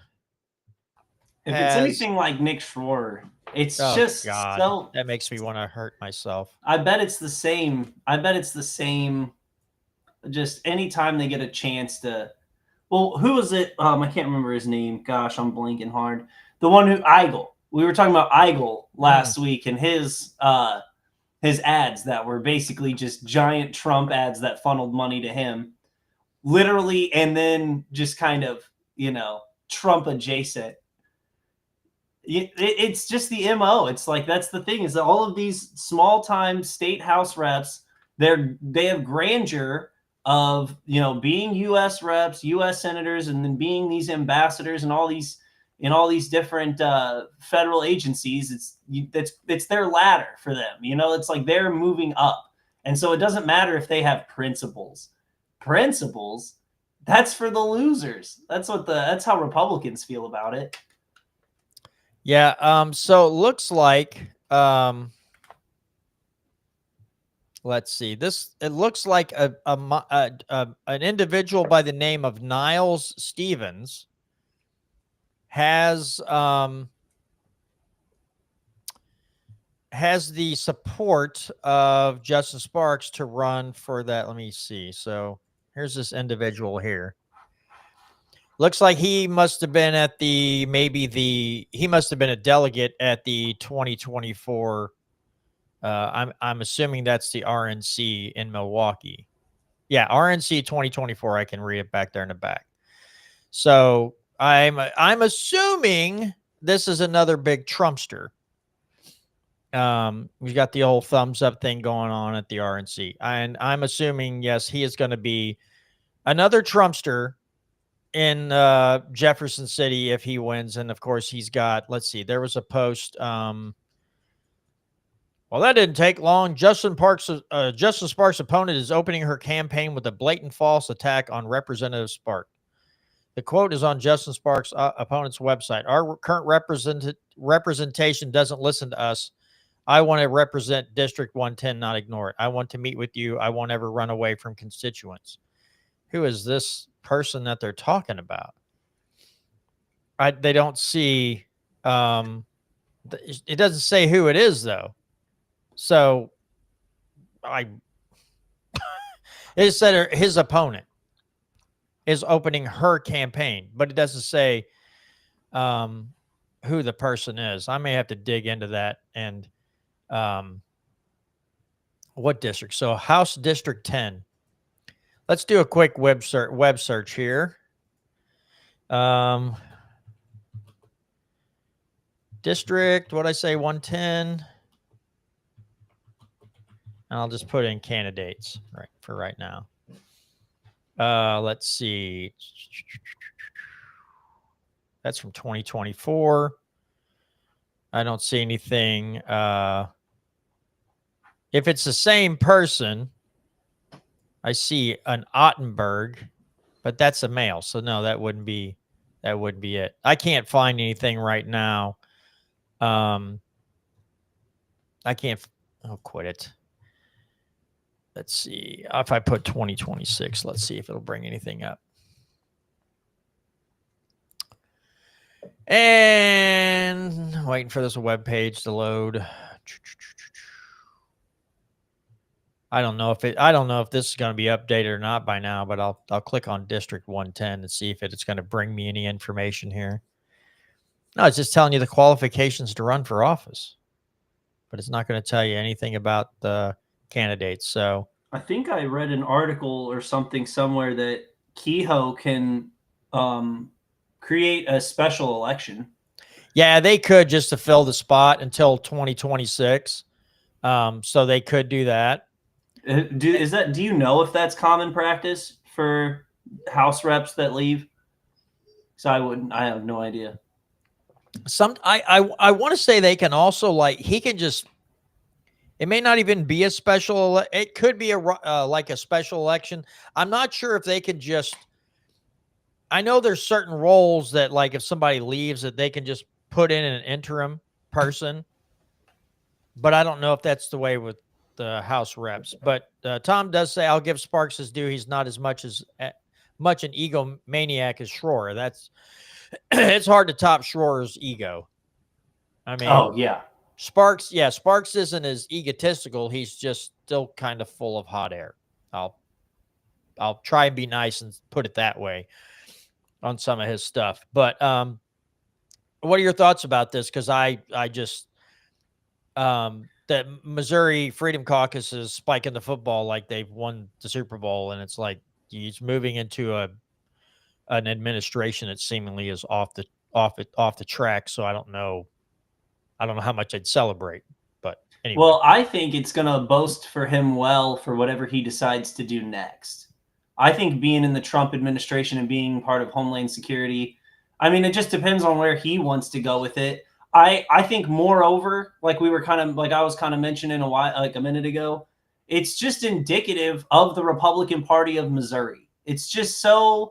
If it's anything like Nick Schroer, it's just God. so That makes me want to hurt myself. I bet it's the same. Just anytime they get a chance to. Well, who was it? I can't remember his name. Gosh, I'm blanking hard. The one who Eigel. We were talking about Eigel last week and his ads that were basically just giant Trump ads that funneled money to him, literally, and then just kind of Trump adjacent. It's just the MO. It's like that's the thing is that all of these small time state house reps, they have grandeur of being U.S. reps, U.S. senators, and then being these ambassadors and all these different federal agencies. It's their ladder for them. It's like they're moving up, and so it doesn't matter if they have principles. Principles, that's for the losers. That's how Republicans feel about it. Yeah. So it looks like, let's see this. It looks like an individual by the name of Niles Stevens has has the support of Justin Sparks to run for that. Let me see. So here's this individual here. Looks like he must have been at he must have been a delegate at the 2024. I'm assuming that's the RNC in Milwaukee. Yeah, RNC 2024. I can read it back there in the back. So I'm assuming this is another big Trumpster. We've got the old thumbs up thing going on at the RNC, and I'm assuming, yes, he is going to be another Trumpster in Jefferson City if he wins. And of course he's got, let's see, there was a post. Well, that didn't take long. Justin Sparks' opponent is opening her campaign with a blatant false attack on Representative Spark. The quote is on Justin Sparks' opponent's website. Our current representation doesn't listen to us. I want to represent District 110, not ignore it. I want to meet with you. I won't ever run away from constituents. Who is this person that they're talking about? They don't see. It doesn't say who it is, though. So it said his opponent is opening her campaign, but it doesn't say who the person is. I may have to dig into that. And what district? So House District 10. Let's do a quick web search here. District, what'd I say, 110? And I'll just put in candidates for right now. Let's see. That's from 2024. I don't see anything. If it's the same person, I see an Ottenberg, but that's a male. So no, that wouldn't be it. I can't find anything right now. I can't. I'll quit it. Let's see if I put 2026. Let's see if it'll bring anything up. And waiting for this web page to load. I don't know if this is going to be updated or not by now, but I'll click on District 110 and see if it's going to bring me any information here. No, it's just telling you the qualifications to run for office, but it's not going to tell you anything about the candidates. So I think I read an article or something somewhere that Kehoe can create a special election. Yeah, they could, just to fill the spot until 2026. So they could do that. Do you know if that's common practice for House reps that leave? So I have no idea. I want to say they can also, he can just, it may not even be a special, it could be like a special election. I'm not sure if they can just, I know there's certain roles that, if somebody leaves, that they can just put in an interim person, but I don't know if that's the way with the House reps. But Tom does say, I'll give Sparks his due. He's not as much an egomaniac as Schroer. That's it's hard to top Schroer's ego. I mean, oh yeah, Sparks isn't as egotistical. He's just still kind of full of hot air. I'll try and be nice and put it that way on some of his stuff. But what are your thoughts about this? Because I just that Missouri Freedom Caucus is spiking the football like they've won the Super Bowl, and it's like he's moving into an administration that seemingly is off the track. So I don't know how much I'd celebrate, but anyway. Well, I think it's going to boast for him well for whatever he decides to do next. I think being in the Trump administration and being part of Homeland Security, I mean, it just depends on where he wants to go with it. I think moreover, like I was kind of mentioning a minute ago, it's just indicative of the Republican Party of Missouri. It's just so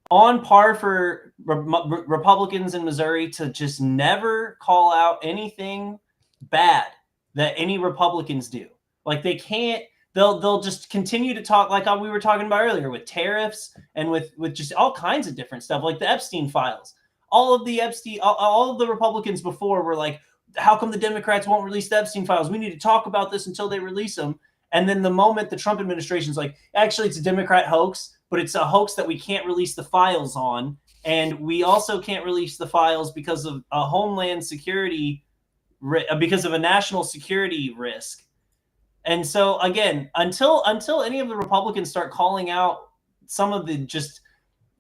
on par for Republicans in Missouri to just never call out anything bad that any Republicans do. They can't. They'll just continue to talk like we were talking about earlier with tariffs and with just all kinds of different stuff, like the Epstein files. All of the Republicans before were like, how come the Democrats won't release the Epstein files? We need to talk about this until they release them. And then the moment the Trump administration's like, actually, it's a Democrat hoax, but it's a hoax that we can't release the files on. And we also can't release the files because of a homeland security, because of a national security risk. And so, again, until any of the Republicans start calling out some of the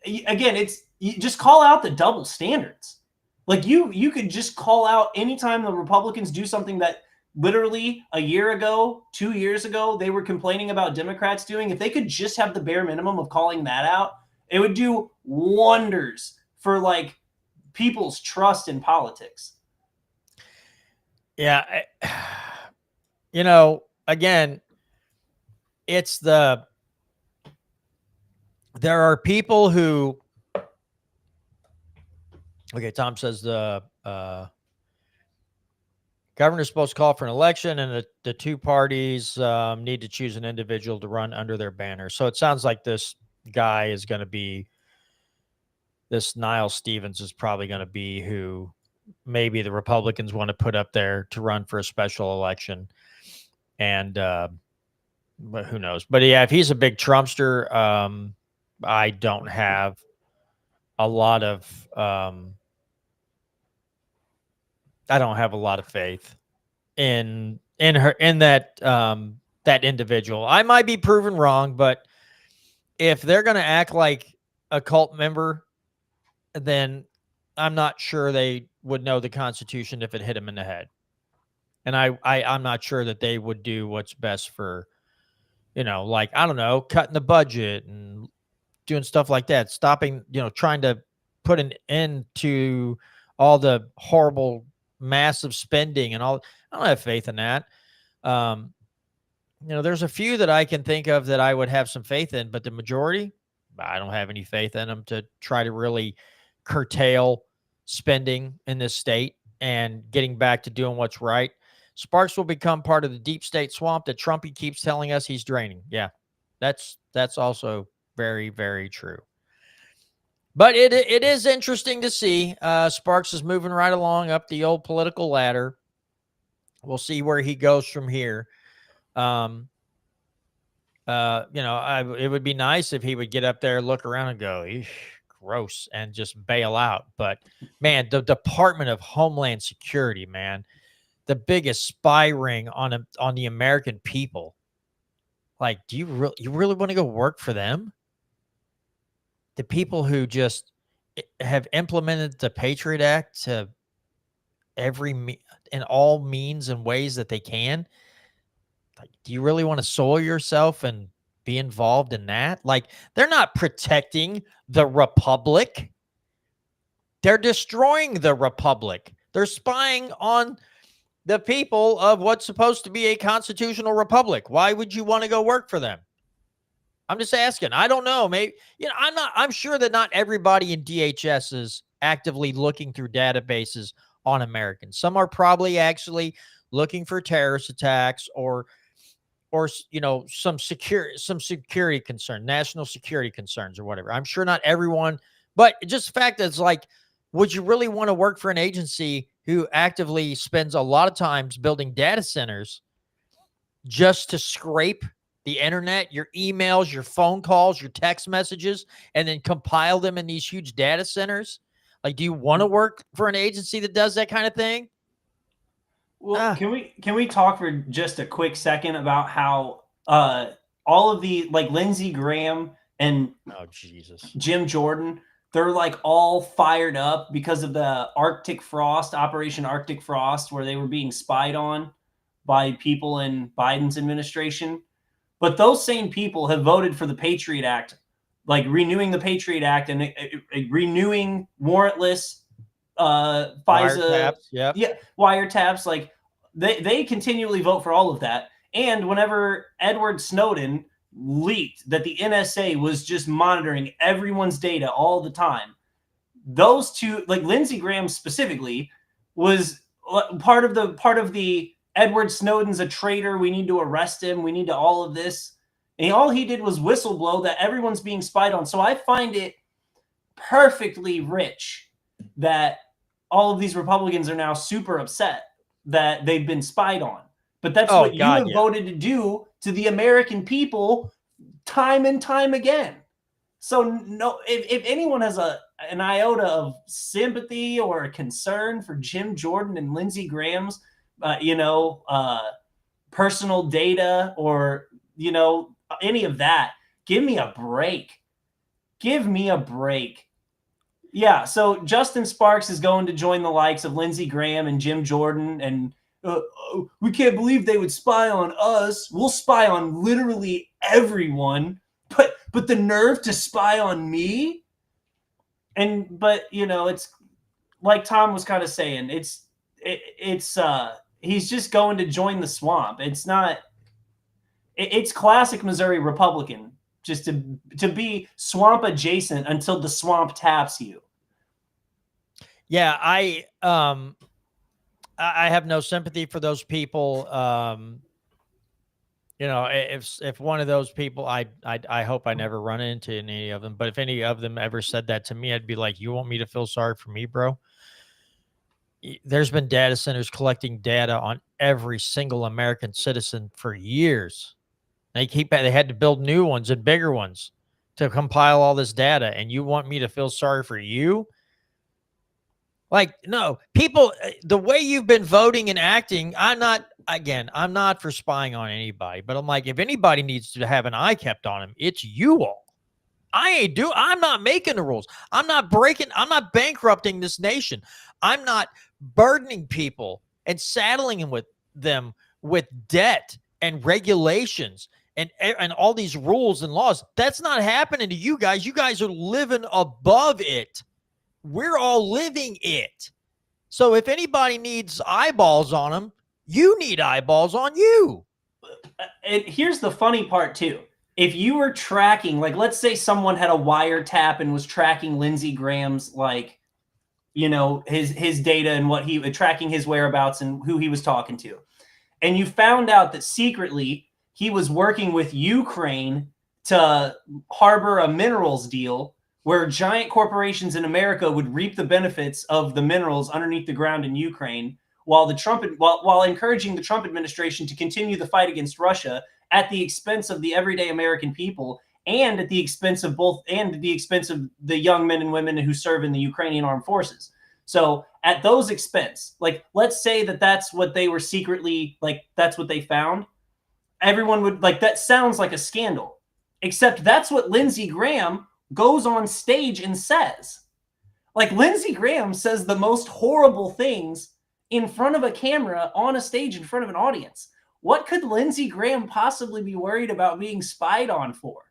you just call out the double standards. Like you could just call out anytime the Republicans do something that literally a year ago, 2 years ago, they were complaining about Democrats doing. If they could just have the bare minimum of calling that out, it would do wonders for like people's trust in politics. Yeah. Again, there are people who, okay, Tom says the governor's supposed to call for an election, and the two parties need to choose an individual to run under their banner. So it sounds like this guy is going to be, this Niall Stevens is probably going to be who maybe the Republicans want to put up there to run for a special election. And but who knows? But yeah, if he's a big Trumpster, I don't have a lot of faith in that individual. I might be proven wrong, but if they're going to act like a cult member, then I'm not sure they would know the Constitution if it hit them in the head. And I'm not sure that they would do what's best for, like, I don't know, cutting the budget and doing stuff like that, stopping, trying to put an end to all the horrible, massive spending and all. I don't have faith in that. There's a few that I can think of that I would have some faith in, but the majority, I don't have any faith in them to try to really curtail spending in this state and getting back to doing what's right. Sparks will become part of the deep state swamp that Trumpy keeps telling us he's draining. Yeah, that's also very, very true. But it is interesting to see. Sparks is moving right along up the old political ladder. We'll see where he goes from here. It would be nice if he would get up there, look around and go, eesh, gross, and just bail out. But man, the Department of Homeland Security, man, the biggest spy ring on the American people. Like, do you really want to go work for them? The people who just have implemented the Patriot Act to in all means and ways that they can. Like, do you really want to soil yourself and be involved in that? Like, they're not protecting the Republic. They're destroying the Republic. They're spying on the people of what's supposed to be a constitutional republic. Why would you want to go work for them? I'm just asking. I don't know. Maybe, I'm sure that not everybody in DHS is actively looking through databases on Americans. Some are probably actually looking for terrorist attacks or some security concern, national security concerns or whatever. I'm sure not everyone, but just the fact that it's like, would you really want to work for an agency who actively spends a lot of times building data centers just to scrape the internet, your emails, your phone calls, your text messages, and then compile them in these huge data centers? Like, do you want to work for an agency that does that kind of thing? Well, can we talk for just a quick second about how all of the, like, Lindsey Graham and Jim Jordan, they're like all fired up because of the Operation Arctic Frost, where they were being spied on by people in Biden's administration. But those same people have voted for the Patriot Act, like renewing the Patriot Act and renewing warrantless FISA, wiretaps. Like, they continually vote for all of that. And whenever Edward Snowden leaked that the NSA was just monitoring everyone's data all the time, those two, like Lindsey Graham specifically, was part of the Edward Snowden's a traitor, we need to arrest him, we need to all of this. And all he did was whistleblow that everyone's being spied on. So I find it perfectly rich that all of these Republicans are now super upset that they've been spied on. But that's Oh, what you God, have yeah. voted to do to the American people time and time again. So no, if anyone has an iota of sympathy or a concern for Jim Jordan and Lindsey Graham's, personal data or any of that, give me a break. Give me a break. Yeah, so Justin Sparks is going to join the likes of Lindsey Graham and Jim Jordan, and we can't believe they would spy on us. We'll spy on literally everyone, but the nerve to spy on me? But it's like Tom was kind of saying, he's just going to join the swamp. It's classic Missouri Republican, just to be swamp adjacent until the swamp taps you. Yeah, I have no sympathy for those people. If one of those people, I hope I never run into any of them. But if any of them ever said that to me, I'd be like, "You want me to feel sorry for me, bro?" There's been data centers collecting data on every single American citizen for years. They had to build new ones and bigger ones to compile all this data. And you want me to feel sorry for you? Like, no, people, the way you've been voting and acting, I'm not for spying on anybody, but I'm like, if anybody needs to have an eye kept on him, it's you all. I'm not making the rules. I'm not bankrupting this nation. I'm not burdening people and saddling them with debt and regulations and all these rules and laws. That's not happening to you guys. You guys are living above it. We're all living it. So if anybody needs eyeballs on them, you need eyeballs on you. And here's the funny part too. If you were tracking, like, let's say someone had a wiretap and was tracking Lindsey Graham's, his data and tracking his whereabouts and who he was talking to. And you found out that secretly he was working with Ukraine to harbor a minerals deal where giant corporations in America would reap the benefits of the minerals underneath the ground in Ukraine, while encouraging the Trump administration to continue the fight against Russia at the expense of the everyday American people and at the expense of the young men and women who serve in the Ukrainian armed forces. So at those expense, like, let's say that's what they were secretly, like, that's what they found. Everyone would, like, that sounds like a scandal, except that's what Lindsey Graham goes on stage and says. Like, Lindsey Graham says the most horrible things in front of a camera on a stage in front of an audience. What could Lindsey Graham possibly be worried about being spied on for?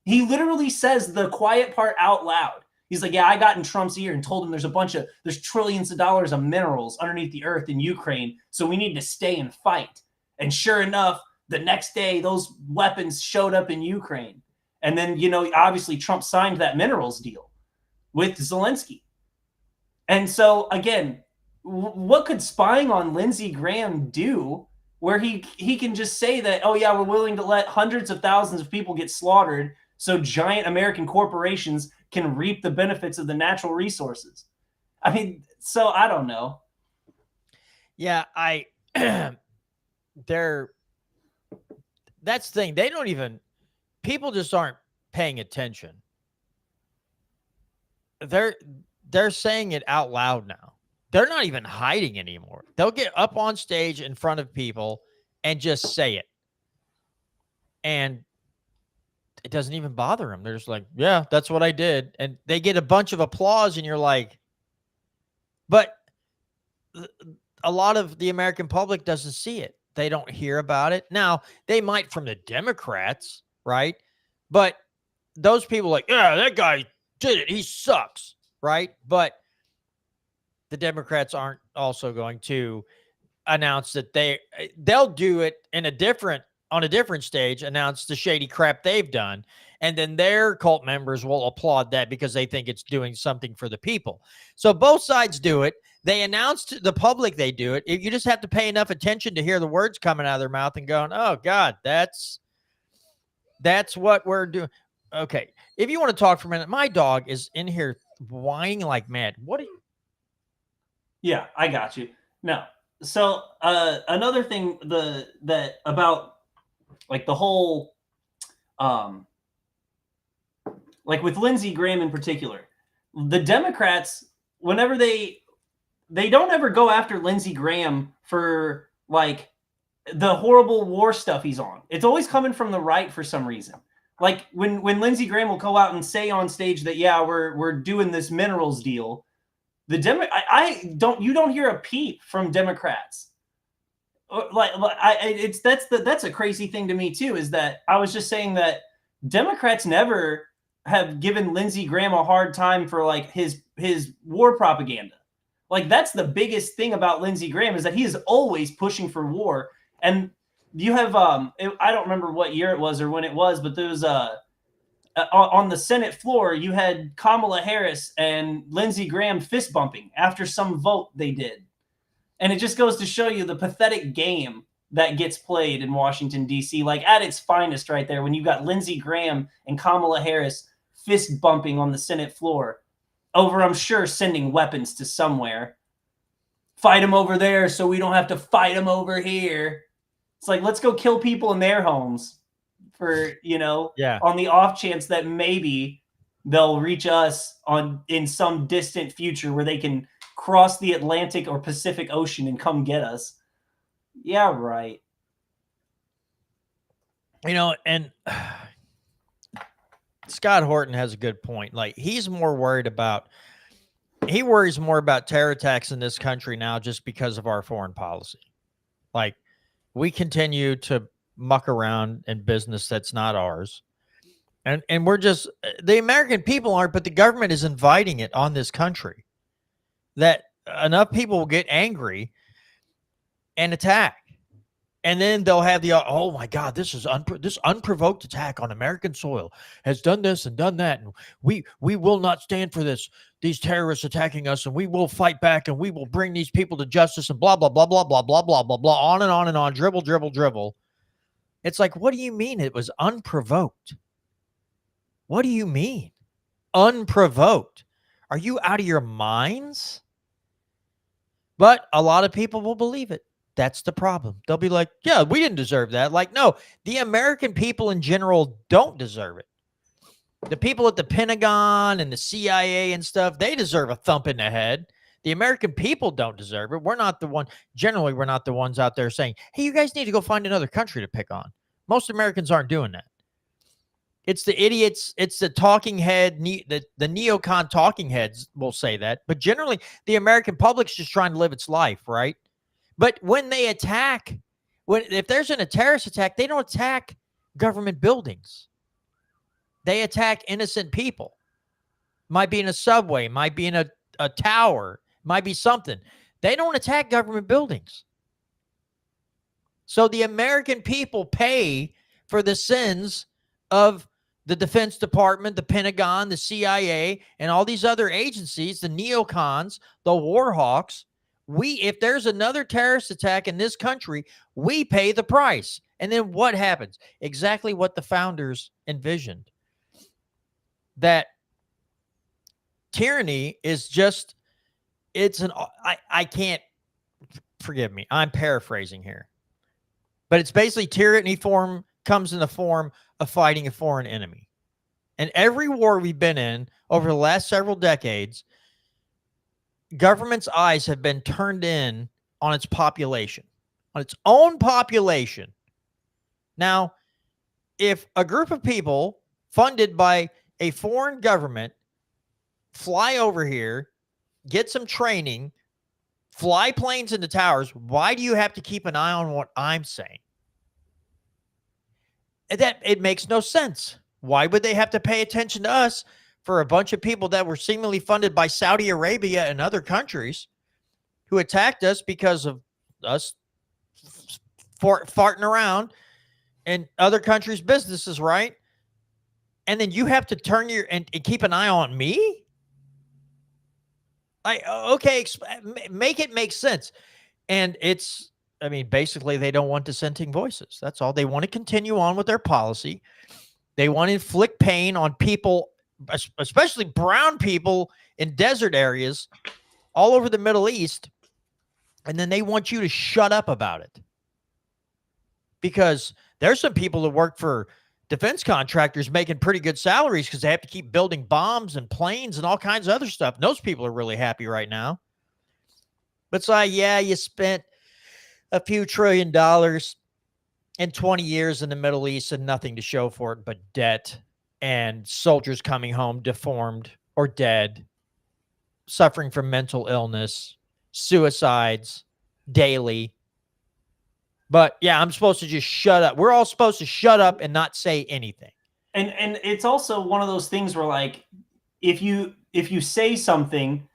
He literally says the quiet part out loud. He's like, yeah, I got in Trump's ear and told him there's trillions of dollars of minerals underneath the earth in Ukraine, so we need to stay and fight. And sure enough, the next day, those weapons showed up in Ukraine. And then, obviously Trump signed that minerals deal with Zelensky. And so, again, what could spying on Lindsey Graham do where he can just say that, oh, yeah, we're willing to let hundreds of thousands of people get slaughtered so giant American corporations can reap the benefits of the natural resources? I mean, so I don't know. Yeah, that's the thing. People just aren't paying attention. They're saying it out loud now. They're not even hiding anymore. They'll get up on stage in front of people and just say it. And it doesn't even bother them. They're just like, yeah, that's what I did. And they get a bunch of applause and you're like, but a lot of the American public doesn't see it. They don't hear about it. Now, they might from the Democrats, right? But those people like, yeah, that guy did it. He sucks, right? But the Democrats aren't also going to announce that they'll do it on a different stage, announce the shady crap they've done. And then their cult members will applaud that because they think it's doing something for the people. So both sides do it. They announce to the public they do it. You just have to pay enough attention to hear the words coming out of their mouth and going, oh, God, that's what we're doing. Okay. If you want to talk for a minute, my dog is in here whining like mad. What are you? Yeah, I got you. No, So another thing that about like the whole like with Lindsey Graham in particular, the Democrats, whenever they don't ever go after Lindsey Graham for like the horrible war stuff he's on. It's always coming from the right for some reason. Like when Lindsey Graham will go out and say on stage that yeah, we're doing this minerals deal. I don't hear a peep from Democrats. That's a crazy thing to me too, is that I was just saying that Democrats never have given Lindsey Graham a hard time for like his war propaganda. Like that's the biggest thing about Lindsey Graham, is that he is always pushing for war. And you have I don't remember what year it was or when it was, but there was on the Senate floor, you had Kamala Harris and Lindsey Graham fist bumping after some vote they did. And it just goes to show you the pathetic game that gets played in Washington, D.C., like at its finest right there, when you've got Lindsey Graham and Kamala Harris fist bumping on the Senate floor over, I'm sure, sending weapons to somewhere. Fight them over there so we don't have to fight them over here. It's like, let's go kill people in their homes for, Yeah. on the off chance that maybe they'll reach us in some distant future where they can cross the Atlantic or Pacific Ocean and come get us. Yeah, right. And Scott Horton has a good point. Like he worries more about terror attacks in this country now just because of our foreign policy. Like we continue to muck around in business that's not ours. And we're just, the American people aren't, but the government is inviting it on this country, that enough people will get angry and attack. And then they'll have oh my God, this unprovoked attack on American soil has done this and done that. And we will not stand for these terrorists attacking us, and we will fight back, and we will bring these people to justice, and blah, blah, blah, blah, blah, blah, blah, blah, blah, on and on and on, dribble, dribble, dribble. It's like, what do you mean it was unprovoked? What do you mean? Unprovoked? Are you out of your minds? But a lot of people will believe it. That's the problem. They'll be like, yeah, we didn't deserve that. Like, no, the American people in general don't deserve it. The people at the Pentagon and the CIA and stuff, they deserve a thump in the head. The American people don't deserve it. We're not the ones out there saying, hey, you guys need to go find another country to pick on. Most Americans aren't doing that. It's the idiots. It's the talking head. The neocon talking heads will say that. But generally, the American public's just trying to live its life, right? But when they attack, if there's a terrorist attack, they don't attack government buildings. They attack innocent people. Might be in a subway, might be in a tower, might be something. They don't attack government buildings. So the American people pay for the sins of the Defense Department, the Pentagon, the CIA, and all these other agencies, the neocons, the war hawks. If there's another terrorist attack in this country, we pay the price. And then what happens? Exactly what the founders envisioned. That tyranny is just, I can't, forgive me, I'm paraphrasing here. But it's basically tyranny comes in the form of fighting a foreign enemy. And every war we've been in over the last several decades, government's eyes have been turned in on its population, on its own population. Now, if a group of people funded by a foreign government fly over here, get some training, fly planes into towers, why do you have to keep an eye on what I'm saying? That it makes no sense. Why would they have to pay attention to us for a bunch of people that were seemingly funded by Saudi Arabia and other countries who attacked us because of us farting around in other countries' businesses, right? And then you have to turn and keep an eye on me? Okay, make it make sense. And basically they don't want dissenting voices. That's all. They want to continue on with their policy. They want to inflict pain on people, especially brown people in desert areas all over the Middle East. And then they want you to shut up about it. Because there's some people that work for defense contractors making pretty good salaries because they have to keep building bombs and planes and all kinds of other stuff. And those people are really happy right now. But it's like, yeah, you spent a few $1 trillion in 20 years in the Middle East and nothing to show for it but debt and soldiers coming home deformed or dead, suffering from mental illness, suicides daily. But yeah, I'm supposed to just shut up. We're all supposed to shut up and not say anything. And it's also one of those things where, like, if you say something,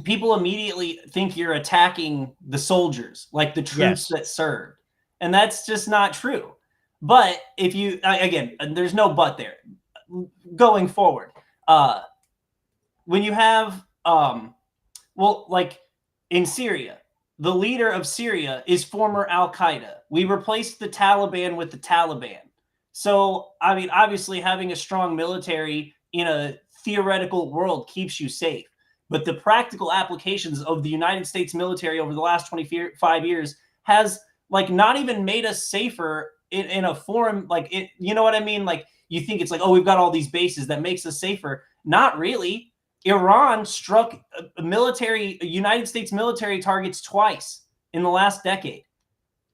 people immediately think you're attacking the soldiers, like the troops that served. And that's just not true. But if you, again, there's no but there. Going forward, when you have, like in Syria, the leader of Syria is former Al-Qaeda. We replaced the Taliban with the Taliban. So, I mean, obviously having a strong military in a theoretical world keeps you safe. But the practical applications of the United States military over the last 25 years has, like, not even made us safer in a forum. Like, it, you know what I mean? Like, you think it's like, oh, we've got all these bases that makes us safer. Not really. Iran struck United States military targets twice in the last decade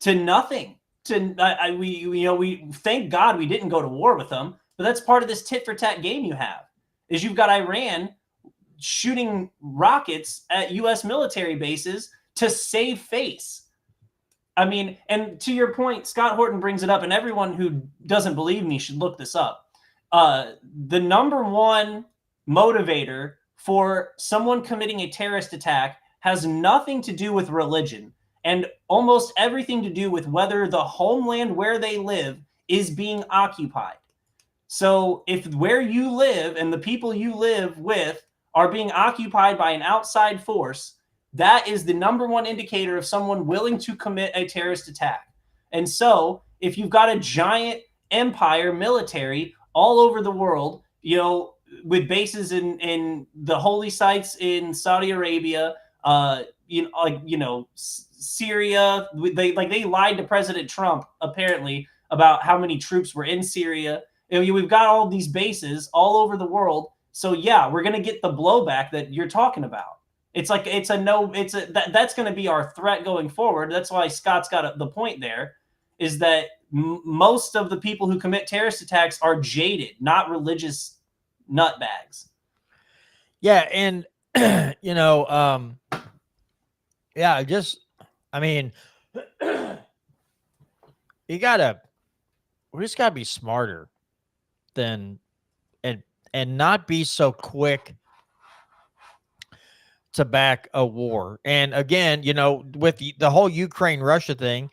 to nothing. We thank God we didn't go to war with them, but that's part of this tit for tat game you have. Is you've got Iran shooting rockets at U.S. military bases to save face. I mean, and to your point, Scott Horton brings it up, and everyone who doesn't believe me should look this up. The number one motivator for someone committing a terrorist attack has nothing to do with religion and almost everything to do with whether the homeland where they live is being occupied. So if where you live and the people you live with are being occupied by an outside force, that is the number one indicator of someone willing to commit a terrorist attack. And so if you've got a giant empire military all over the world, with bases in the holy sites in Saudi Arabia, Syria. They lied to President Trump apparently about how many troops were in Syria. We've got all these bases all over the world. So yeah, we're gonna get the blowback that you're talking about. It's like that's going to be our threat going forward. That's why Scott's got the point there, is that most of the people who commit terrorist attacks are jaded, not religious nutbags. Yeah, and we just gotta be smarter than and not be so quick to back a war. And again, with the whole Ukraine-Russia thing,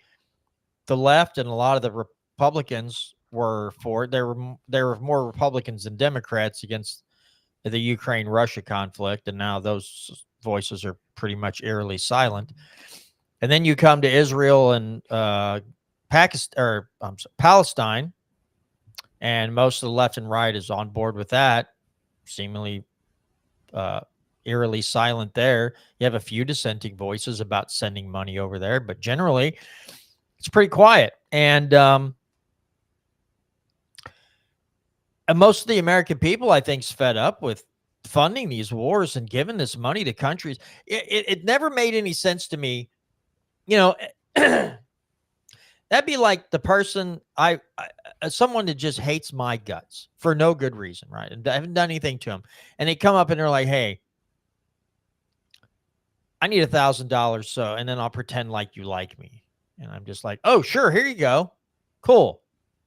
the left and a lot of the Republicans were for it. There were more Republicans than Democrats against the Ukraine-Russia conflict, and now those voices are pretty much eerily silent. And then you come to Israel and Palestine, and most of the left and right is on board with that, seemingly eerily silent there. You have a few dissenting voices about sending money over there, but generally it's pretty quiet. And most of the American people, I think, is fed up with funding these wars and giving this money to countries. It never made any sense to me. That'd be like the person someone that just hates my guts for no good reason, right? And I haven't done anything to them. And they come up and they're like, hey, I need $1,000. So, and then I'll pretend like you like me. And I'm just like, oh, sure. Here you go. Cool.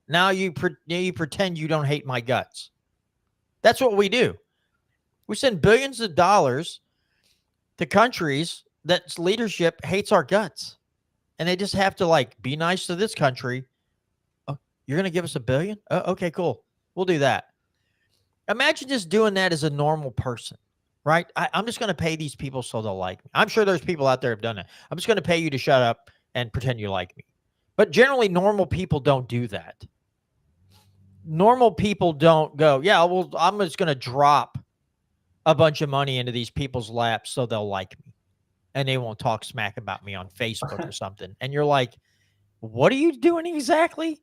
Now you pretend you don't hate my guts. That's what we do. We send billions of dollars to countries that leadership hates our guts. And they just have to be nice to this country. Oh, you're going to give us $1 billion? Oh, okay, cool. We'll do that. Imagine just doing that as a normal person, right? I'm just going to pay these people so they'll like me. I'm sure there's people out there who have done it. I'm just going to pay you to shut up and pretend you like me. But generally, normal people don't do that. Normal people don't go, yeah, well, I'm just going to drop a bunch of money into these people's laps so they'll like me. and they won't talk smack about me on Facebook or something. And you're like, what are you doing exactly?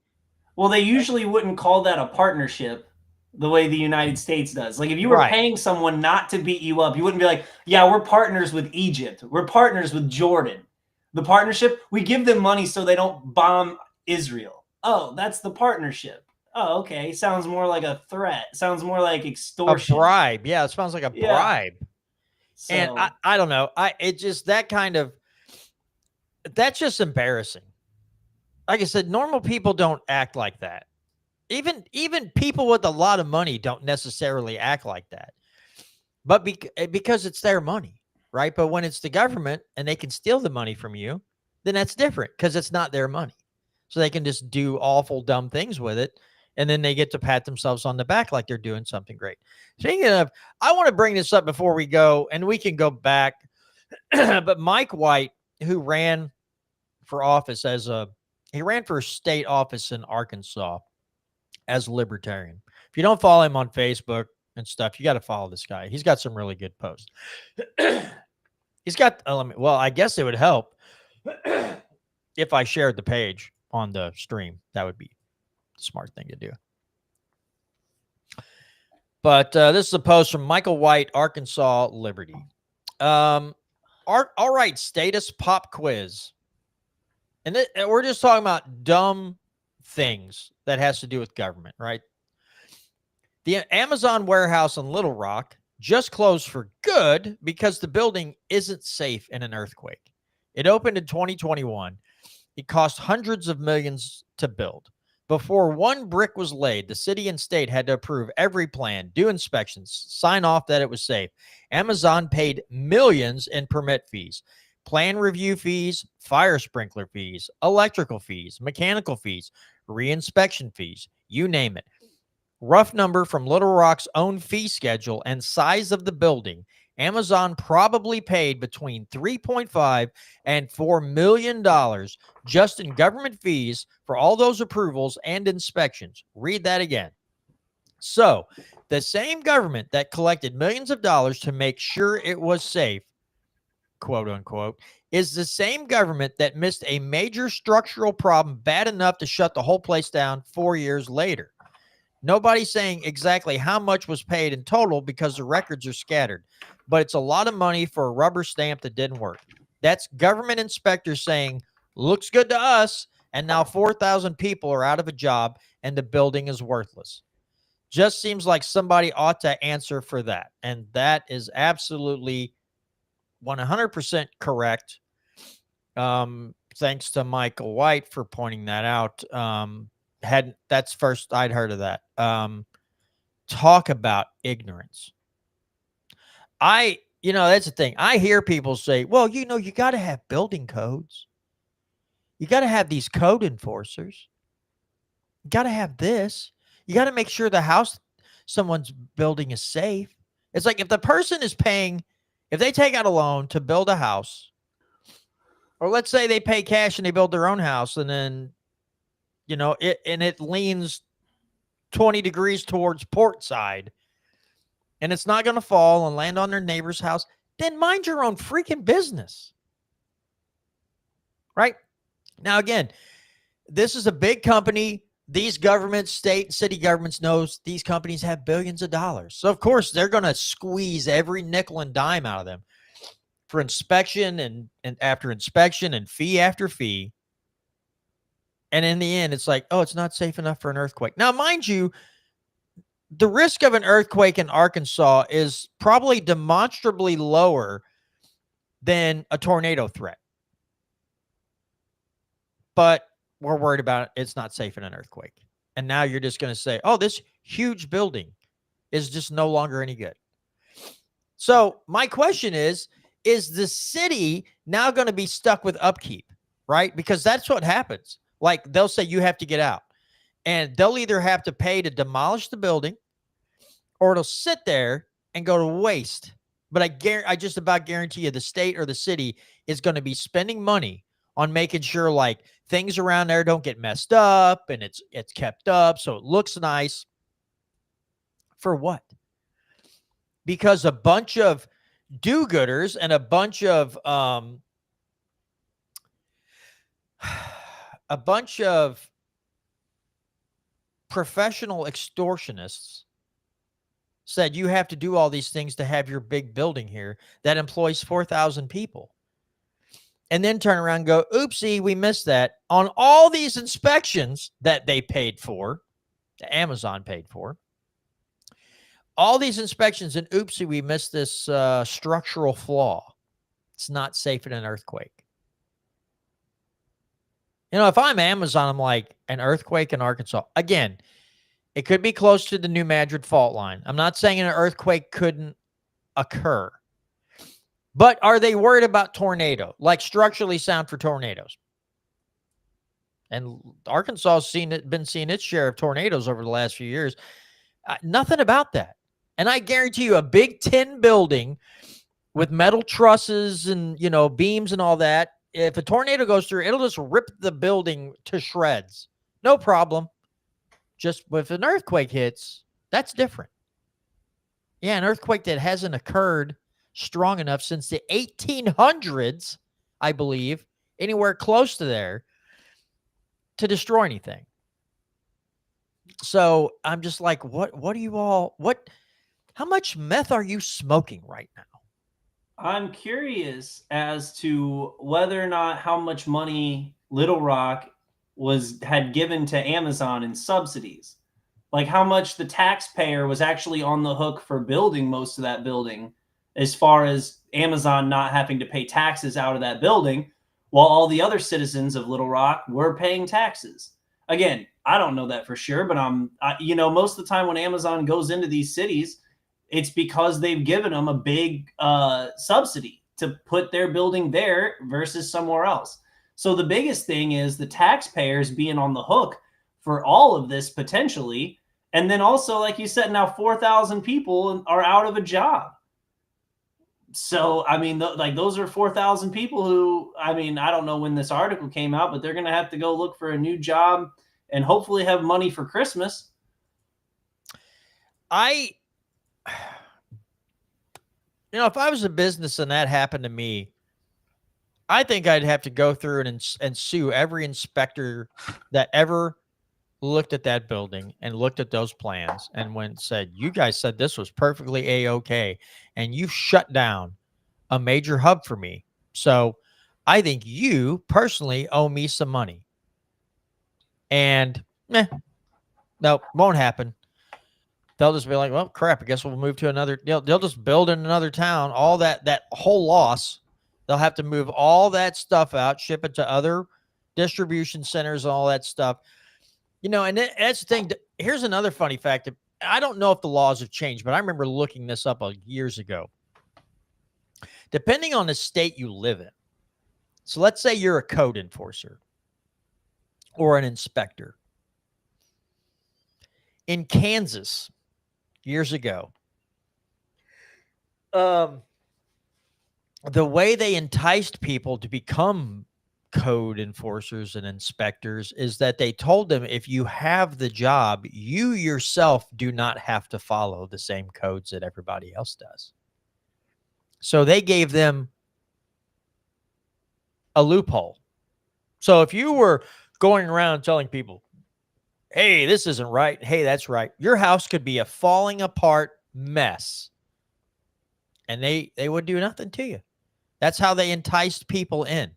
Well, they usually wouldn't call that a partnership the way the United States does. Like if you were Right. paying someone not to beat you up, you wouldn't be like, yeah, we're partners with Egypt. We're partners with Jordan. The partnership, we give them money so they don't bomb Israel. Oh, that's the partnership. Oh, okay. Sounds more like a threat. Sounds more like A extortion. bribe. Yeah, it sounds like a Yeah. bribe. And So I don't know. It just that's just embarrassing. Like I said, normal people don't act like that. Even people with a lot of money don't necessarily act like that. But because it's their money, right? But when it's the government and they can steal the money from you, then that's different because it's not their money. So they can just do awful, dumb things with it. And then they get to pat themselves on the back like they're doing something great. Speaking of, I want to bring this up before we go, and we can go back. But Mike White, who ran for office he ran for state office in Arkansas as a libertarian. If you don't follow him on Facebook and stuff, you got to follow this guy. He's got some really good posts. He's got, well, I guess it would help if I shared the page on the stream. That would be the smart thing to do. But this is a post from Michael White, Arkansas Liberty. All right, status pop quiz. And we're just talking about dumb things that has to do with government, right? The Amazon warehouse in Little Rock just closed for good because the building isn't safe in an earthquake. It opened in 2021. It cost hundreds of millions to build. Before one brick was laid, the city and state had to approve every plan, do inspections, sign off that it was safe. Amazon paid millions in permit fees, plan review fees, fire sprinkler fees, electrical fees, mechanical fees, reinspection fees, you name it. Rough number from Little Rock's own fee schedule and size of the building, Amazon probably paid between $3.5 and $4 million just in government fees for all those approvals and inspections. Read that again. So the same government that collected millions of dollars to make sure it was safe, quote unquote, is the same government that missed a major structural problem bad enough to shut the whole place down 4 years later. Nobody's saying exactly how much was paid in total because the records are scattered, but it's a lot of money for a rubber stamp that didn't work. That's government inspectors saying, looks good to us, and now 4,000 people are out of a job and the building is worthless. Just seems like somebody ought to answer for that, and that is absolutely 100% correct. Thanks to Michael White for pointing that out. That's first I'd heard of that. Talk about ignorance. That's the thing. I hear people say, well, you got to have building codes. You got to have these code enforcers. You got to have this. You got to make sure the house someone's building is safe. It's like if the person is paying, if they take out a loan to build a house, or let's say they pay cash and they build their own house, and then it leans 20 degrees towards port side, and it's not going to fall and land on their neighbor's house, then mind your own freaking business. Right? Now, again, this is a big company. These governments, state and city governments knows these companies have billions of dollars. So, of course, they're going to squeeze every nickel and dime out of them for inspection and after inspection and fee after fee. And in the end, it's like, oh, it's not safe enough for an earthquake. Now, mind you, the risk of an earthquake in Arkansas is probably demonstrably lower than a tornado threat. But we're worried about it. It's not safe in an earthquake. And now you're just going to say, oh, this huge building is just no longer any good. So my question is the city now going to be stuck with upkeep, right? Because that's what happens. Like they'll say you have to get out, and they'll either have to pay to demolish the building or it'll sit there and go to waste. But I just about guarantee you the state or the city is going to be spending money on making sure like things around there don't get messed up and it's kept up so it looks nice. For what? Because a bunch of do-gooders and a bunch of professional extortionists said you have to do all these things to have your big building here that employs 4,000 people. And then turn around and go, oopsie, we missed that. On all these inspections that they paid for, that Amazon paid for, all these inspections, and oopsie, we missed this structural flaw. It's not safe in an earthquake. You know, if I'm Amazon, I'm like, an earthquake in Arkansas. Again, it could be close to the New Madrid fault line. I'm not saying an earthquake couldn't occur. But are they worried about tornado? Like structurally sound for tornadoes? And Arkansas has been seeing its share of tornadoes over the last few years. Nothing about that. And I guarantee you a big tin building with metal trusses and, you know, beams and all that, if a tornado goes through, it'll just rip the building to shreds. No problem. Just if an earthquake hits, that's different. Yeah, an earthquake that hasn't occurred strong enough since the 1800s, I believe, anywhere close to there, to destroy anything. So I'm just like, what do you all, how much meth are you smoking right now? I'm curious as to whether or not how much money Little Rock had given to Amazon in subsidies. Like how much the taxpayer was actually on the hook for building most of that building, as far as Amazon not having to pay taxes out of that building, while all the other citizens of Little Rock were paying taxes. Again, I don't know that for sure, but most of the time when Amazon goes into these cities, it's because they've given them a big subsidy to put their building there versus somewhere else. So the biggest thing is the taxpayers being on the hook for all of this potentially. And then also, like you said, now 4,000 people are out of a job. So, I mean, those are 4,000 people who, I mean, I don't know when this article came out, but they're going to have to go look for a new job and hopefully have money for Christmas. If I was a business and that happened to me, I think I'd have to go through and sue every inspector that ever looked at that building and looked at those plans and said, you guys said this was perfectly A-okay, and you've shut down a major hub for me. So I think you personally owe me some money. And no, won't happen. They'll just be like, well, crap, I guess we'll move to another. They'll just build in another town. All that whole loss, they'll have to move all that stuff out, ship it to other distribution centers, all that stuff. And that's the thing. Here's another funny fact. I don't know if the laws have changed, but I remember looking this up years ago. Depending on the state you live in. So let's say you're a code enforcer or an inspector. In Kansas, years ago, the way they enticed people to become code enforcers and inspectors is that they told them, if you have the job, you yourself do not have to follow the same codes that everybody else does. So they gave them a loophole. So if you were going around telling people, hey, this isn't right, hey, that's right, your house could be a falling apart mess, and they would do nothing to you. That's how they enticed people in.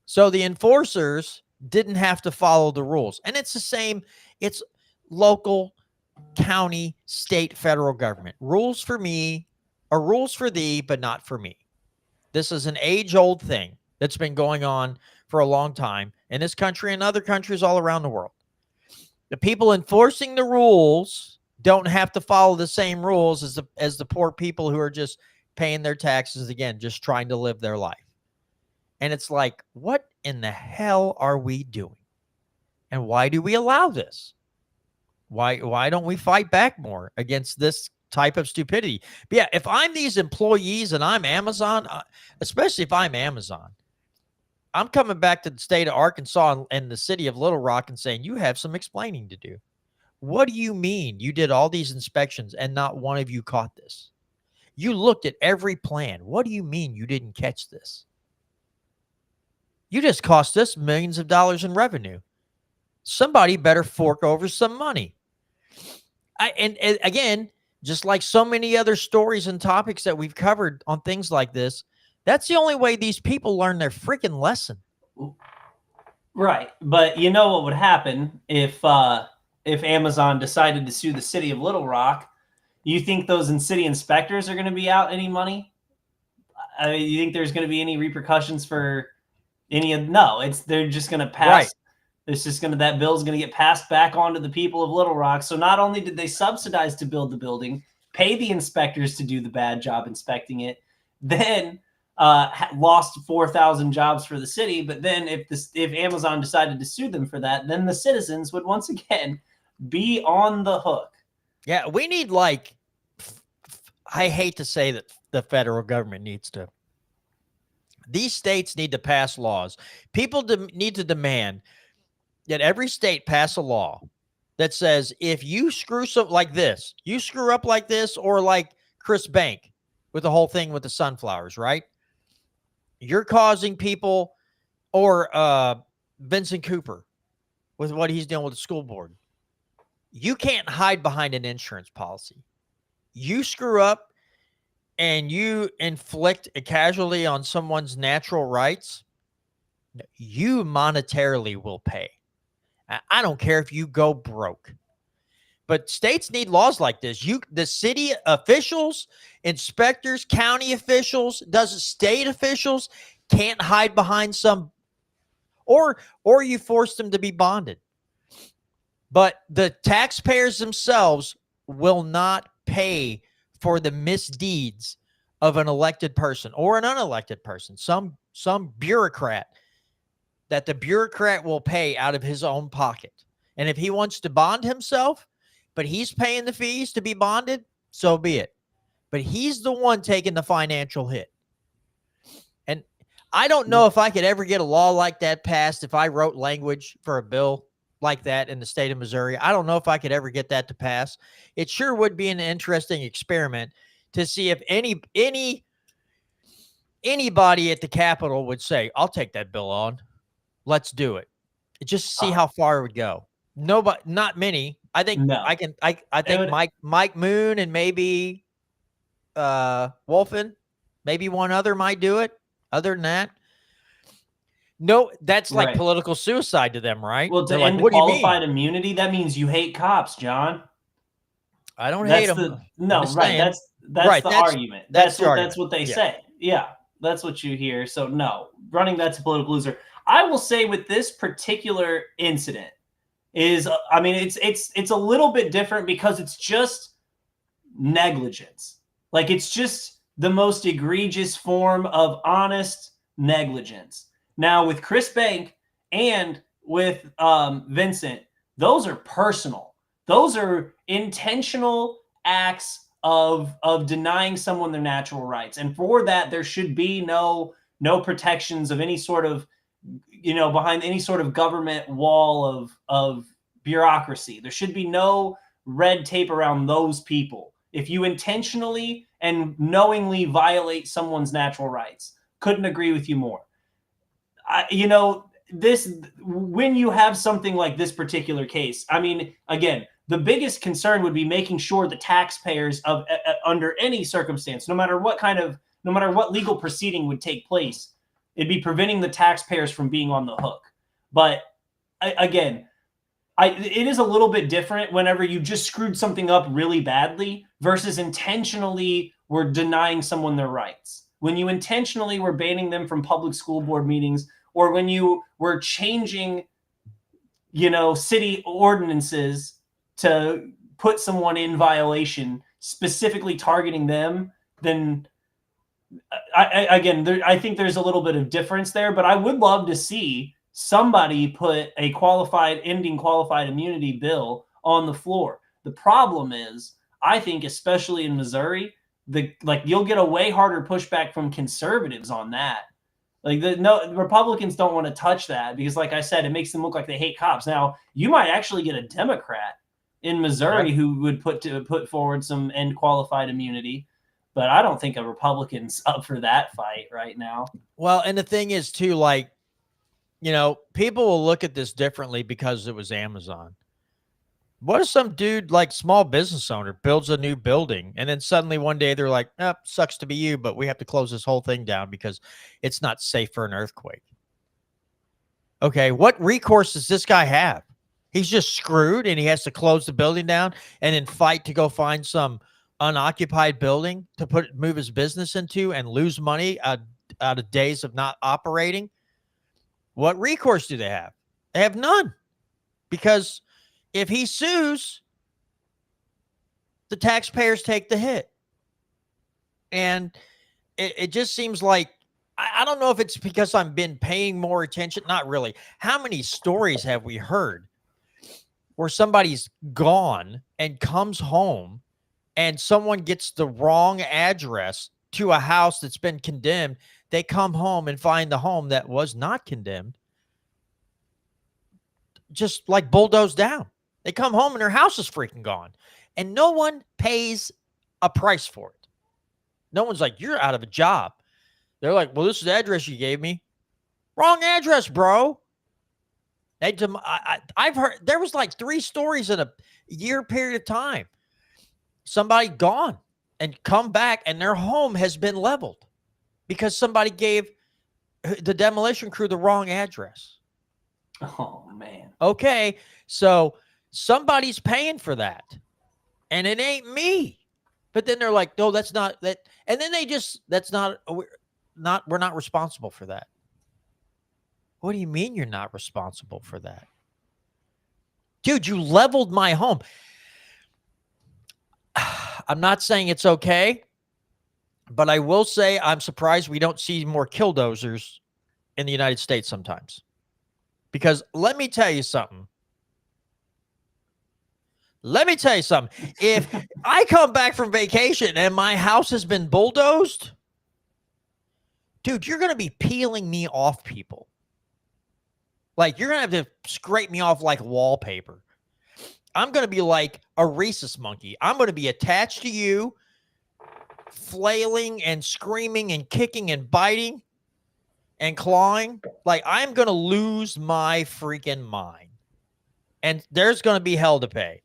So the enforcers didn't have to follow the rules. And it's the same. It's local, county, state, federal government. Rules for me are rules for thee, but not for me. This is an age-old thing that's been going on for a long time in this country and other countries all around the world. The people enforcing the rules don't have to follow the same rules as the poor people who are just paying their taxes, again, just trying to live their life. And it's like, what in the hell are we doing? And why do we allow this? Why don't we fight back more against this type of stupidity? But yeah, if I'm these employees and I'm Amazon, especially if I'm Amazon, I'm coming back to the state of Arkansas and the city of Little Rock and saying, you have some explaining to do. What do you mean you did all these inspections and not one of you caught this? You looked at every plan. What do you mean you didn't catch this? You just cost us millions of dollars in revenue. Somebody better fork over some money. And again, just like so many other stories and topics that we've covered on things like this, that's the only way these people learn their freaking lesson. Right. But you know what would happen if Amazon decided to sue the city of Little Rock? You think those city inspectors are going to be out any money? I mean, you think there's going to be any repercussions for any of? No, they're just going to pass. Right. It's just that bill's going to get passed back on to the people of Little Rock. So not only did they subsidize to build the building, pay the inspectors to do the bad job inspecting it, then lost 4,000 jobs for the city. But then if Amazon decided to sue them for that, then the citizens would once again be on the hook. Yeah, we need I hate to say that the federal government needs to. These states need to pass laws. People need to demand that every state pass a law that says if you screw something like this, you screw up like this, or like Chris Bank with the whole thing with the sunflowers, right? You're causing people, or Vincent Cooper with what he's doing with the school board. You can't hide behind an insurance policy. You screw up and you inflict a casualty on someone's natural rights, you monetarily will pay. I don't care if you go broke. But states need laws like this. The city officials, inspectors, county officials, state officials can't hide behind some, or you force them to be bonded. But the taxpayers themselves will not pay for the misdeeds of an elected person or an unelected person, some bureaucrat that the bureaucrat will pay out of his own pocket. And if he wants to bond himself, but he's paying the fees to be bonded, so be it. But he's the one taking the financial hit. And I don't know if I could ever get a law like that passed if I wrote language for a bill like that in the state of Missouri. I don't know if I could ever get that to pass. It sure would be an interesting experiment to see if anybody at the Capitol would say, I'll take that bill on. Let's do it. Just see how far it would go. Nobody, not many. I think No. I think Mike Moon and maybe Wolfen, maybe one other might do it. Other than that, no, that's like political suicide to them, right? Well, to They're end like, what qualified immunity, that means you hate cops, John. I don't hate them. No, right. That's the argument. That's what they say. Yeah, that's what you hear. So no, running that's a political loser. I will say with this particular incident is, I mean, it's a little bit different because it's just negligence. Like, it's just the most egregious form of honest negligence. Now, with Chris Bank and with Vincent, those are personal. Those are intentional acts of denying someone their natural rights. And for that, there should be no protections of any sort of, behind any sort of government wall of bureaucracy. There should be no red tape around those people. If you intentionally and knowingly violate someone's natural rights, couldn't agree with you more. When you have something like this particular case, I mean, again, the biggest concern would be making sure the taxpayers under any circumstance, no matter what legal proceeding would take place, it'd be preventing the taxpayers from being on the hook. But it is a little bit different whenever you just screwed something up really badly versus intentionally were denying someone their rights. When you intentionally were banning them from public school board meetings, or when you were changing, city ordinances to put someone in violation, specifically targeting them, then I think there's a little bit of difference there. But I would love to see somebody put a ending qualified immunity bill on the floor. The problem is, I think, especially in Missouri, you'll get a way harder pushback from conservatives on that. The Republicans don't want to touch that because, like I said, it makes them look like they hate cops. Now, you might actually get a Democrat in Missouri who would put forward some end qualified immunity. but I don't think a Republican's up for that fight right now. Well, and the thing is too, like, you know, people will look at this differently because it was Amazon. What if some dude, like small business owner, builds a new building and then suddenly one day they're like, oh, sucks to be you, but we have to close this whole thing down because it's not safe for an earthquake. Okay, what recourse does this guy have? He's just screwed and he has to close the building down and then fight to go find some unoccupied building to move his business into and lose money out of days of not operating. What recourse do they have? They have none, because if he sues, the taxpayers take the hit. And it just seems like, I don't know if it's because I've been paying more attention. Not really. How many stories have we heard where somebody's gone and comes home and someone gets the wrong address to a house that's been condemned? They come home and find the home that was not condemned just like bulldozed down. They come home and their house is freaking gone. And no one pays a price for it. No one's like, you're out of a job. They're like, well, this is the address you gave me. Wrong address, bro. I've heard, there was like 3 stories in a year period of time. Somebody gone and come back and their home has been leveled because somebody gave the demolition crew the wrong address. Oh, man. Okay, so somebody's paying for that, and it ain't me. But then they're like, no, that's not that. And then we're not responsible for that. What do you mean you're not responsible for that? Dude, you leveled my home. I'm not saying it's okay, but I will say I'm surprised we don't see more killdozers in the United States sometimes. Because let me tell you something. If I come back from vacation and my house has been bulldozed, dude, you're going to be peeling me off people. Like, you're going to have to scrape me off like wallpaper. I'm going to be like a rhesus monkey. I'm going to be attached to you, flailing and screaming and kicking and biting and clawing. Like, I'm going to lose my freaking mind. And there's going to be hell to pay.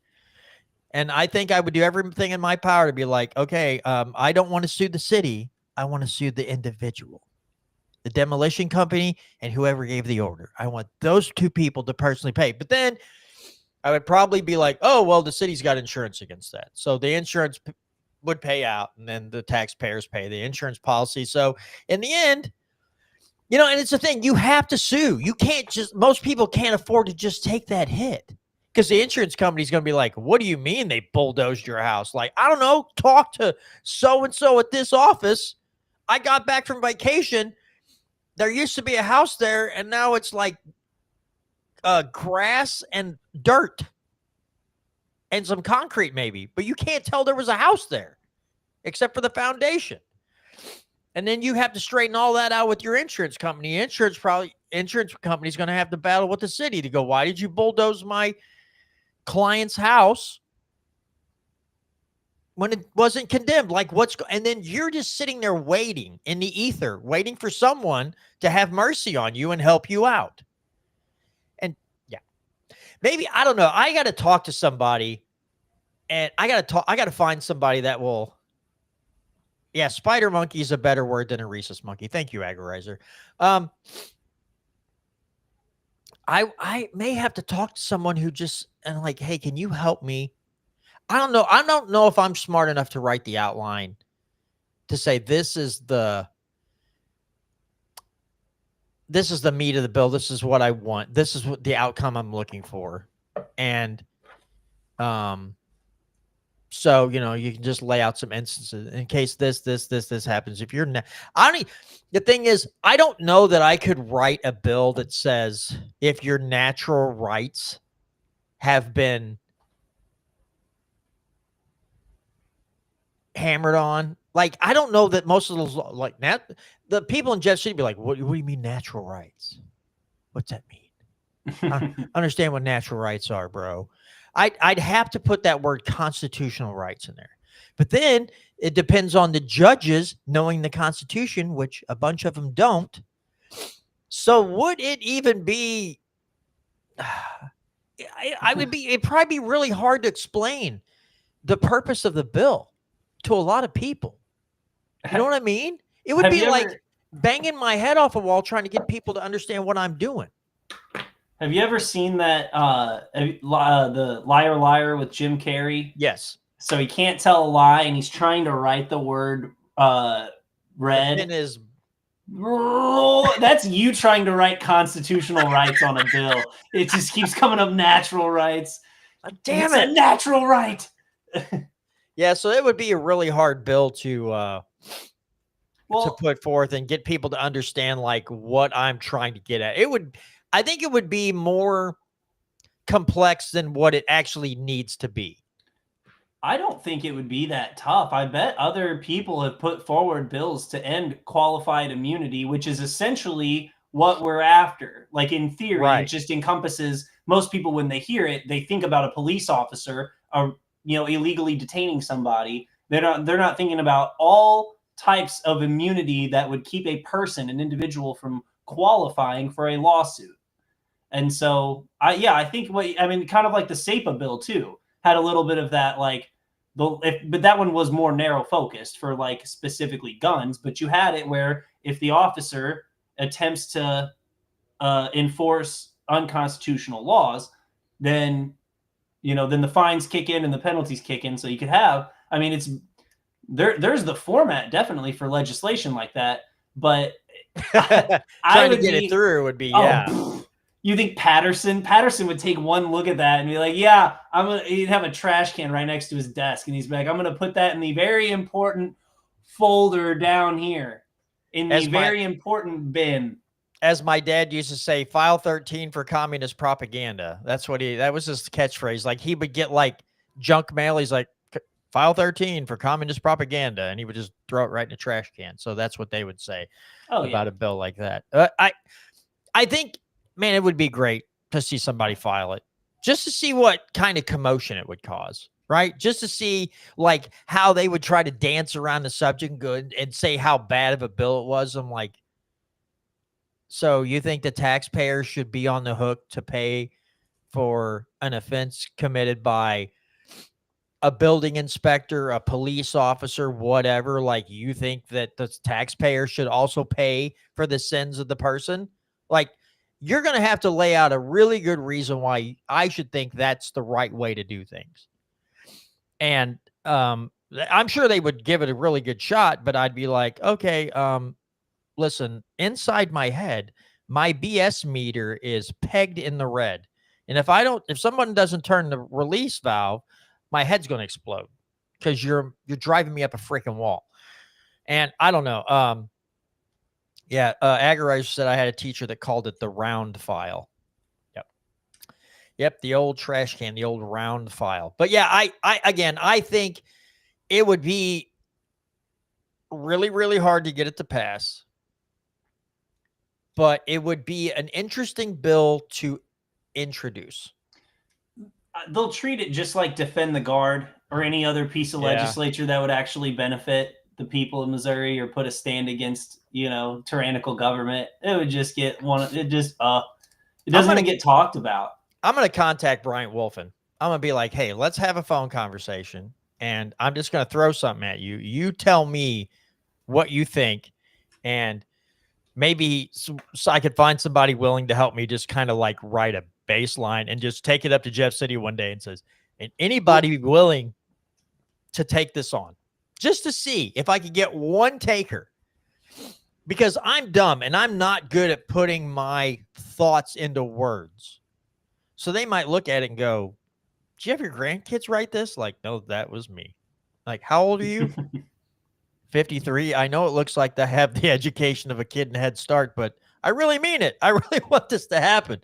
And I think I would do everything in my power to be like, okay, I don't want to sue the city. I want to sue the individual, the demolition company, and whoever gave the order. I want those 2 people to personally pay. But then I would probably be like, oh, well, the city's got insurance against that. So the insurance would pay out, and then the taxpayers pay the insurance policy. So in the end, you know, and it's the thing, you have to sue. You can't most people can't afford to just take that hit. Because the insurance company's going to be like, what do you mean they bulldozed your house? Like, I don't know. Talk to so-and-so at this office. I got back from vacation. There used to be a house there, and now it's like grass and dirt and some concrete maybe. But you can't tell there was a house there except for the foundation. And then you have to straighten all that out with your insurance company. Insurance company's going to have to battle with the city to go, why did you bulldoze my client's house when it wasn't condemned? Like, and then you're just sitting there waiting in the ether, waiting for someone to have mercy on you and help you out. And yeah, maybe, I don't know. I got to talk to somebody, and I got to find somebody that will. Yeah, spider monkey is a better word than a rhesus monkey. Thank you, Agorizer. I may have to talk to someone who just, and like, hey, can you help me? I don't know. I don't know if I'm smart enough to write the outline to say this is the meat of the bill. This is what I want. This is what the outcome I'm looking for. And so, you know, you can just lay out some instances in case this happens. If you're not, the thing is, I don't know that I could write a bill that says if your natural rights have been hammered on. Like, I don't know that most of those, like, the people in Jeff City be like, what do you mean natural rights? What's that mean? I understand what natural rights are, bro. I'd have to put that word constitutional rights in there, But then it depends on the judges knowing the Constitution, which a bunch of them don't. So would it even be? It'd probably be really hard to explain the purpose of the bill to a lot of people. You know what I mean? It would Have be you like ever- banging my head off a wall trying to get people to understand what I'm doing. Have you ever seen that the Liar Liar with Jim Carrey? Yes. So he can't tell a lie, and he's trying to write the word red. And is That's you trying to write constitutional rights on a bill. It just keeps coming up natural rights. damn It's it. a natural right. Yeah, so it would be a really hard bill to put forth and get people to understand like what I'm trying to get at. I think it would be more complex than what it actually needs to be. I don't think it would be that tough. I bet other people have put forward bills to end qualified immunity, which is essentially what we're after. Like in theory, Right. it just encompasses most people when they hear it, they think about a police officer or illegally detaining somebody. They're not thinking about all types of immunity that would keep a person, an individual, from qualifying for a lawsuit. And so I think kind of like the SEPA bill too had a little bit of that, like but that one was more narrow focused for like specifically guns. But you had it where if the officer attempts to enforce unconstitutional laws, then the fines kick in and the penalties kick in. So you could have, it's there's the format definitely for legislation like that, but trying to get it through would be You think Patterson would take one look at that and be like, yeah, he'd have a trash can right next to his desk. And he's like, I'm going to put that in the very important folder down here in the very important bin. As my dad used to say, file 13 for communist propaganda. That was his catchphrase. Like he would get like junk mail. He's like, file 13 for communist propaganda. And he would just throw it right in a trash can. So that's what they would say about a bill like that. I think, man, it would be great to see somebody file it just to see what kind of commotion it would cause, right? Just to see like how they would try to dance around the subject and go and say how bad of a bill it was. I'm like, so you think the taxpayers should be on the hook to pay for an offense committed by a building inspector, a police officer, whatever? Like you think that the taxpayer should also pay for the sins of the person? Like, you're going to have to lay out a really good reason why I should think that's the right way to do things. And I'm sure they would give it a really good shot, but I'd be like, okay, listen, inside my head, my BS meter is pegged in the red. And if someone doesn't turn the release valve, my head's going to explode because you're driving me up a freaking wall. And I don't know. Agarizer said I had a teacher that called it the round file. Yep, the old trash can, the old round file. But yeah, I think it would be really, really hard to get it to pass. But it would be an interesting bill to introduce. They'll treat it just like Defend the Guard or any other piece of legislature that would actually benefit the people of Missouri or put a stand against, tyrannical government. It would just get it doesn't even get talked about. I'm going to contact Bryant Wolfen. I'm going to be like, hey, let's have a phone conversation. And I'm just going to throw something at you. You tell me what you think. And maybe so I could find somebody willing to help me just kind of like write a baseline and just take it up to Jeff City one day and says, and anybody willing to take this on just to see if I could get one taker, because I'm dumb and I'm not good at putting my thoughts into words. So they might look at it and go, did you have your grandkids write this? Like, no, that was me. Like, how old are you? 53. I know it looks like they have the education of a kid in Head Start, but I really mean it. I really want this to happen.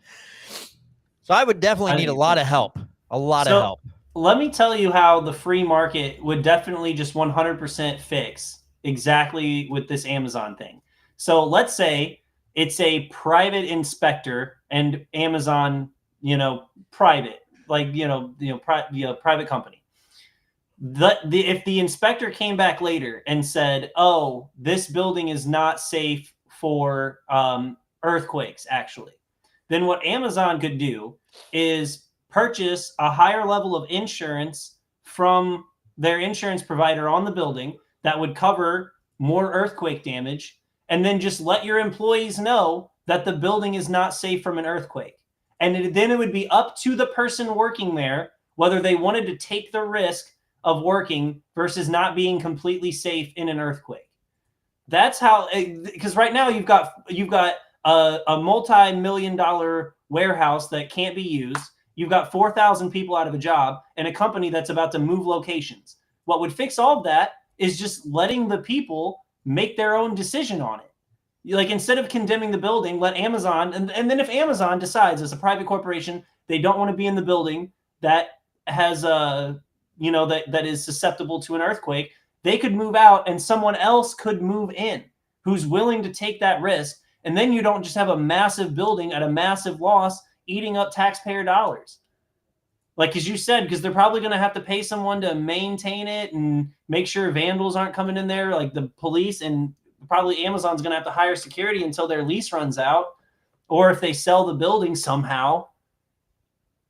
So I would definitely need a lot of help. A lot of help. Let me tell you how the free market would definitely just 100% fix exactly with this Amazon thing. So let's say it's a private inspector and Amazon, private, like, private company. if the inspector came back later and said, "Oh, this building is not safe for earthquakes," actually, then what Amazon could do is purchase a higher level of insurance from their insurance provider on the building that would cover more earthquake damage, and then just let your employees know that the building is not safe from an earthquake. And then it would be up to the person working there whether they wanted to take the risk of working versus not being completely safe in an earthquake. That's how, because right now you've got a multi-million-dollar warehouse that can't be used. You've got 4,000 people out of a job and a company that's about to move locations. What would fix all of that is just letting the people make their own decision on it. Like, instead of condemning the building, let Amazon, and then if Amazon decides as a private corporation they don't want to be in the building that has that is susceptible to an earthquake, they could move out and someone else could move in who's willing to take that risk. And then you don't just have a massive building at a massive loss eating up taxpayer dollars. Like, as you said, because they're probably going to have to pay someone to maintain it and make sure vandals aren't coming in there, like the police, and probably Amazon's going to have to hire security until their lease runs out, or if they sell the building somehow.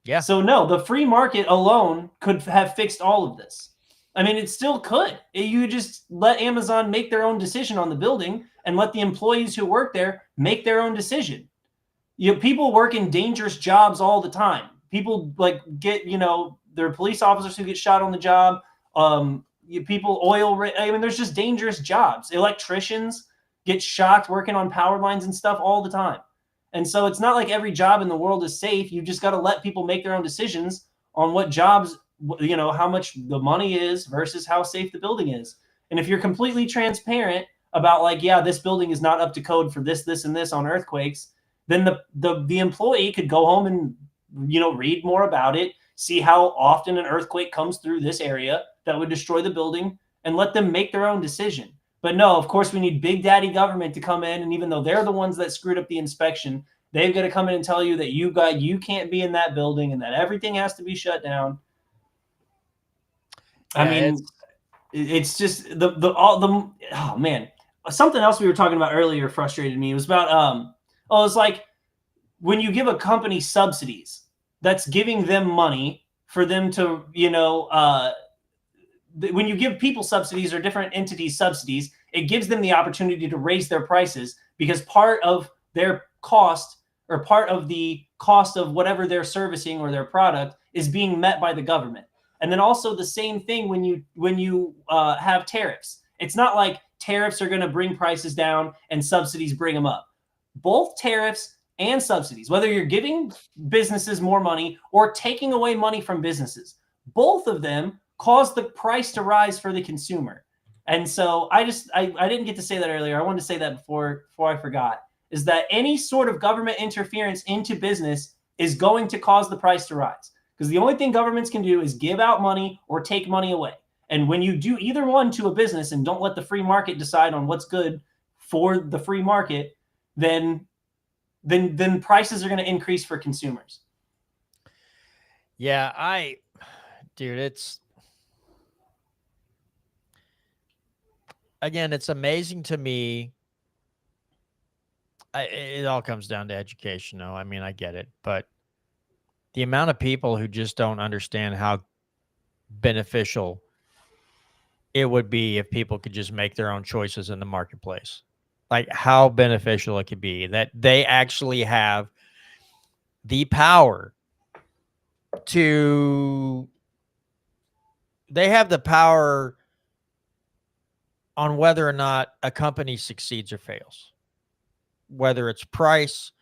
Yeah. So no, the free market alone could have fixed all of this. I mean, it still could. You just let Amazon make their own decision on the building and let the employees who work there make their own decision. People work in dangerous jobs all the time. People get, there are police officers who get shot on the job. There's just dangerous jobs. Electricians get shot working on power lines and stuff all the time. And so it's not like every job in the world is safe. You've just got to let people make their own decisions on what jobs, how much the money is versus how safe the building is. And if you're completely transparent about this building is not up to code for this, this, and this on earthquakes, then the employee could go home and, read more about it, see how often an earthquake comes through this area that would destroy the building, and let them make their own decision. But no, of course, we need big daddy government to come in. And even though they're the ones that screwed up the inspection, they've got to come in and tell you that you can't be in that building and that everything has to be shut down. Yeah, I mean, it's just oh man. Something else we were talking about earlier frustrated me. It was about, it's like when you give a company subsidies, that's giving them money for them to, when you give people subsidies or different entities subsidies, it gives them the opportunity to raise their prices because part of their cost or part of the cost of whatever they're servicing or their product is being met by the government. And then also the same thing when you have tariffs. It's not like tariffs are going to bring prices down and subsidies bring them up. Both tariffs and subsidies, whether you're giving businesses more money or taking away money from businesses, both of them cause the price to rise for the consumer. And so I didn't get to say that earlier. I wanted to say that before I forgot, is that any sort of government interference into business is going to cause the price to rise. Because the only thing governments can do is give out money or take money away. And when you do either one to a business and don't let the free market decide on what's good for the free market, then prices are going to increase for consumers. Yeah, it's again, it's amazing to me. It all comes down to education, though. I mean, I get it, but the amount of people who just don't understand how beneficial it would be if people could just make their own choices in the marketplace, like how beneficial it could be that they actually have the power on whether or not a company succeeds or fails, whether it's price,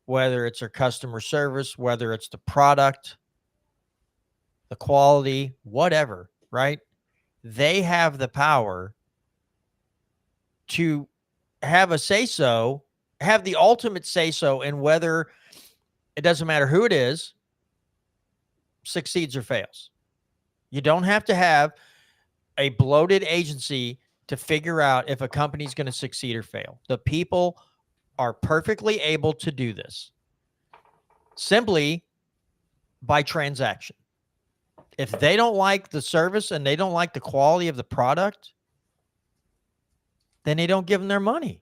whether it's their customer service, whether it's the product, the quality, whatever, right? They have the power to have a say-so, have the ultimate say-so in whether, it doesn't matter who it is, succeeds or fails. You don't have to have a bloated agency to figure out if a company's going to succeed or fail. The people are perfectly able to do this simply by transaction. If they don't like the service and they don't like the quality of the product, then they don't give them their money.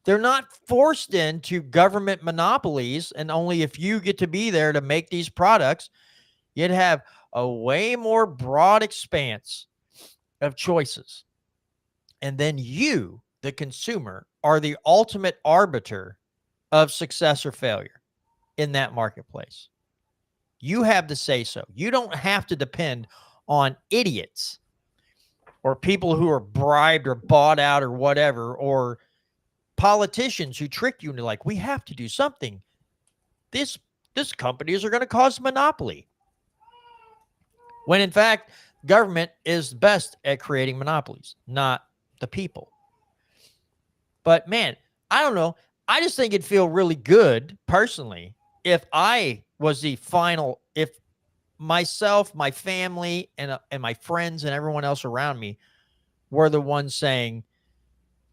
They're not forced into government monopolies, and only if you get to be there to make these products, you'd have a way more broad expanse of choices. And then you, the consumer, are the ultimate arbiter of success or failure in that marketplace. You have the say so. You don't have to depend on idiots or people who are bribed or bought out or whatever, or politicians who trick you into like, we have to do something. This companies are going to cause monopoly. When in fact, government is best at creating monopolies, not the people. But man, I don't know. I just think it'd feel really good personally if I was the final, if myself, my family, and my friends and everyone else around me were the ones saying,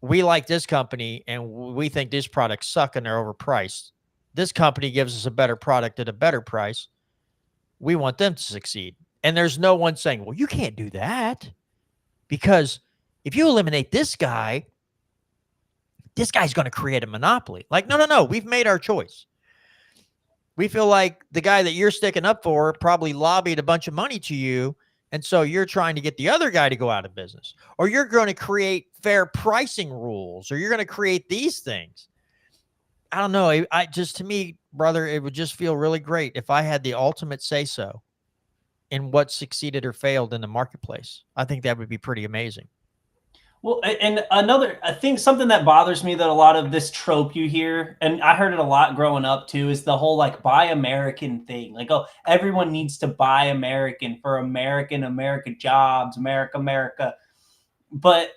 we like this company and we think these products suck and they're overpriced. This company gives us a better product at a better price. We want them to succeed. And there's no one saying, well, you can't do that because if you eliminate this guy's going to create a monopoly. Like, no. We've made our choice. We feel like the guy that you're sticking up for probably lobbied a bunch of money to you. And so you're trying to get the other guy to go out of business, or you're going to create fair pricing rules, or you're going to create these things. I don't know. I just, to me, brother, it would just feel really great if I had the ultimate say so in what succeeded or failed in the marketplace. I think that would be pretty amazing. Well, and I think something that bothers me that a lot of this trope you hear, and I heard it a lot growing up too, is the whole like buy American thing. Like, oh, everyone needs to buy American for American jobs, America. But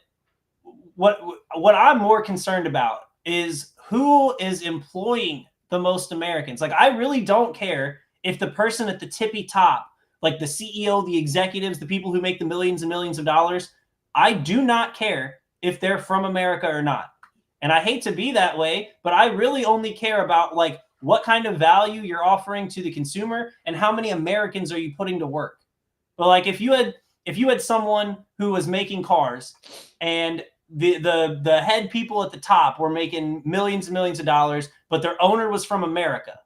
what I'm more concerned about is who is employing the most Americans. Like, I really don't care if the person at the tippy top, like the CEO, the executives, the people who make the millions and millions of dollars, I do not care if they're from America or not. And I hate to be that way, but I really only care about like what kind of value you're offering to the consumer and how many Americans are you putting to work. But like if you had someone who was making cars and the head people at the top were making millions and millions of dollars, but their owner was from America,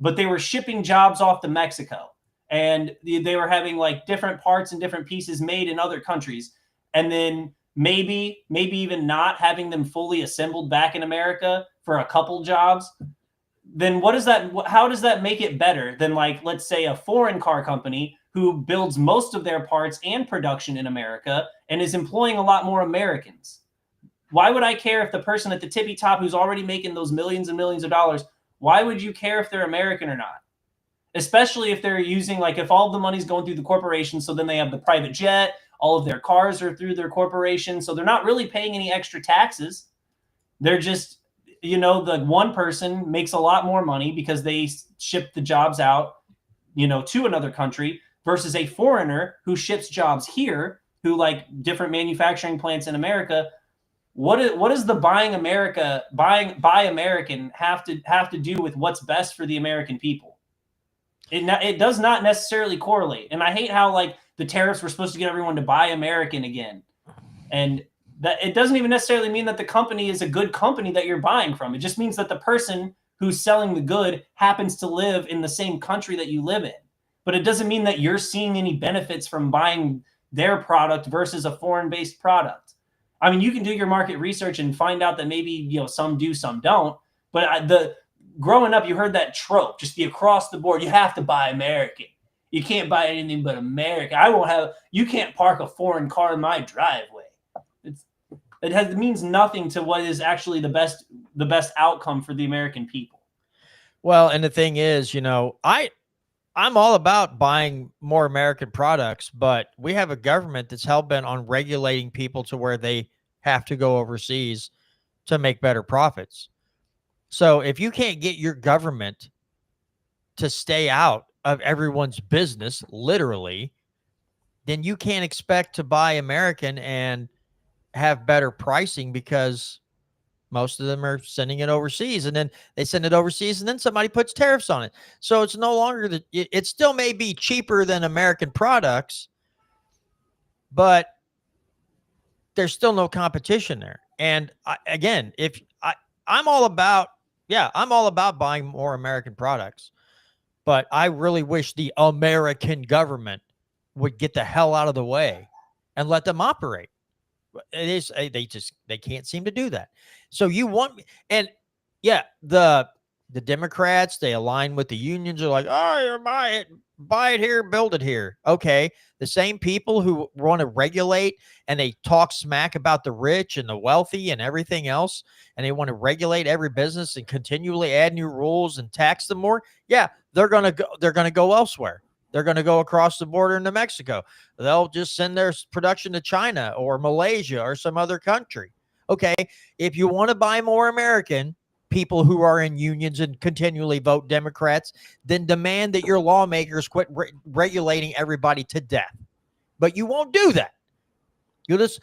but they were shipping jobs off to Mexico, and they were having like different parts and different pieces made in other countries. And then maybe even not having them fully assembled back in America for a couple jobs, then how does that make it better than, like, let's say a foreign car company who builds most of their parts and production in America and is employing a lot more Americans? Why would I care if the person at the tippy top who's already making those millions and millions of dollars, why would you care if they're American or not? Especially if they're using, like, if all the money's going through the corporation, so then they have the private jet, all of their cars are through their corporation, so they're not really paying any extra taxes. They're just, the one person makes a lot more money because they ship the jobs out, to another country, versus a foreigner who ships jobs here, who, like, different manufacturing plants in America. What does the buy American have to do with what's best for the American people? It does not necessarily correlate. And I hate how, like, the tariffs were supposed to get everyone to buy American again. And that it doesn't even necessarily mean that the company is a good company that you're buying from. It just means that the person who's selling the good happens to live in the same country that you live in. But it doesn't mean that you're seeing any benefits from buying their product versus a foreign-based product. I mean, you can do your market research and find out that maybe, some do, some don't. But growing up, you heard that trope, just the across the board, you have to buy American. You can't buy anything but American. You can't park a foreign car in my driveway. It means nothing to what is actually the best outcome for the American people. Well, and the thing is, I'm all about buying more American products, but we have a government that's hell-bent on regulating people to where they have to go overseas to make better profits. So if you can't get your government to stay out of everyone's business, literally, then you can't expect to buy American and have better pricing, because Most of them are sending it overseas, and then they send it overseas, and then somebody puts tariffs on it. So it's no longer that it still may be cheaper than American products, but there's still no competition there. And again, I'm all about, I'm all about buying more American products, but I really wish the American government would get the hell out of the way and let them operate. It is they can't seem to do that. So you want, and the Democrats, they align with the unions, are like, oh, buy it here, build it here. Okay, the same people who want to regulate and they talk smack about the rich and the wealthy and everything else, and they want to regulate every business and continually add new rules and tax them more. Yeah, they're gonna go elsewhere. They're going to go across the border into Mexico. They'll just send their production to China or Malaysia or some other country. Okay, if you want to buy more American, people who are in unions and continually vote Democrats, then demand that your lawmakers quit regulating everybody to death. But you won't do that. You'll just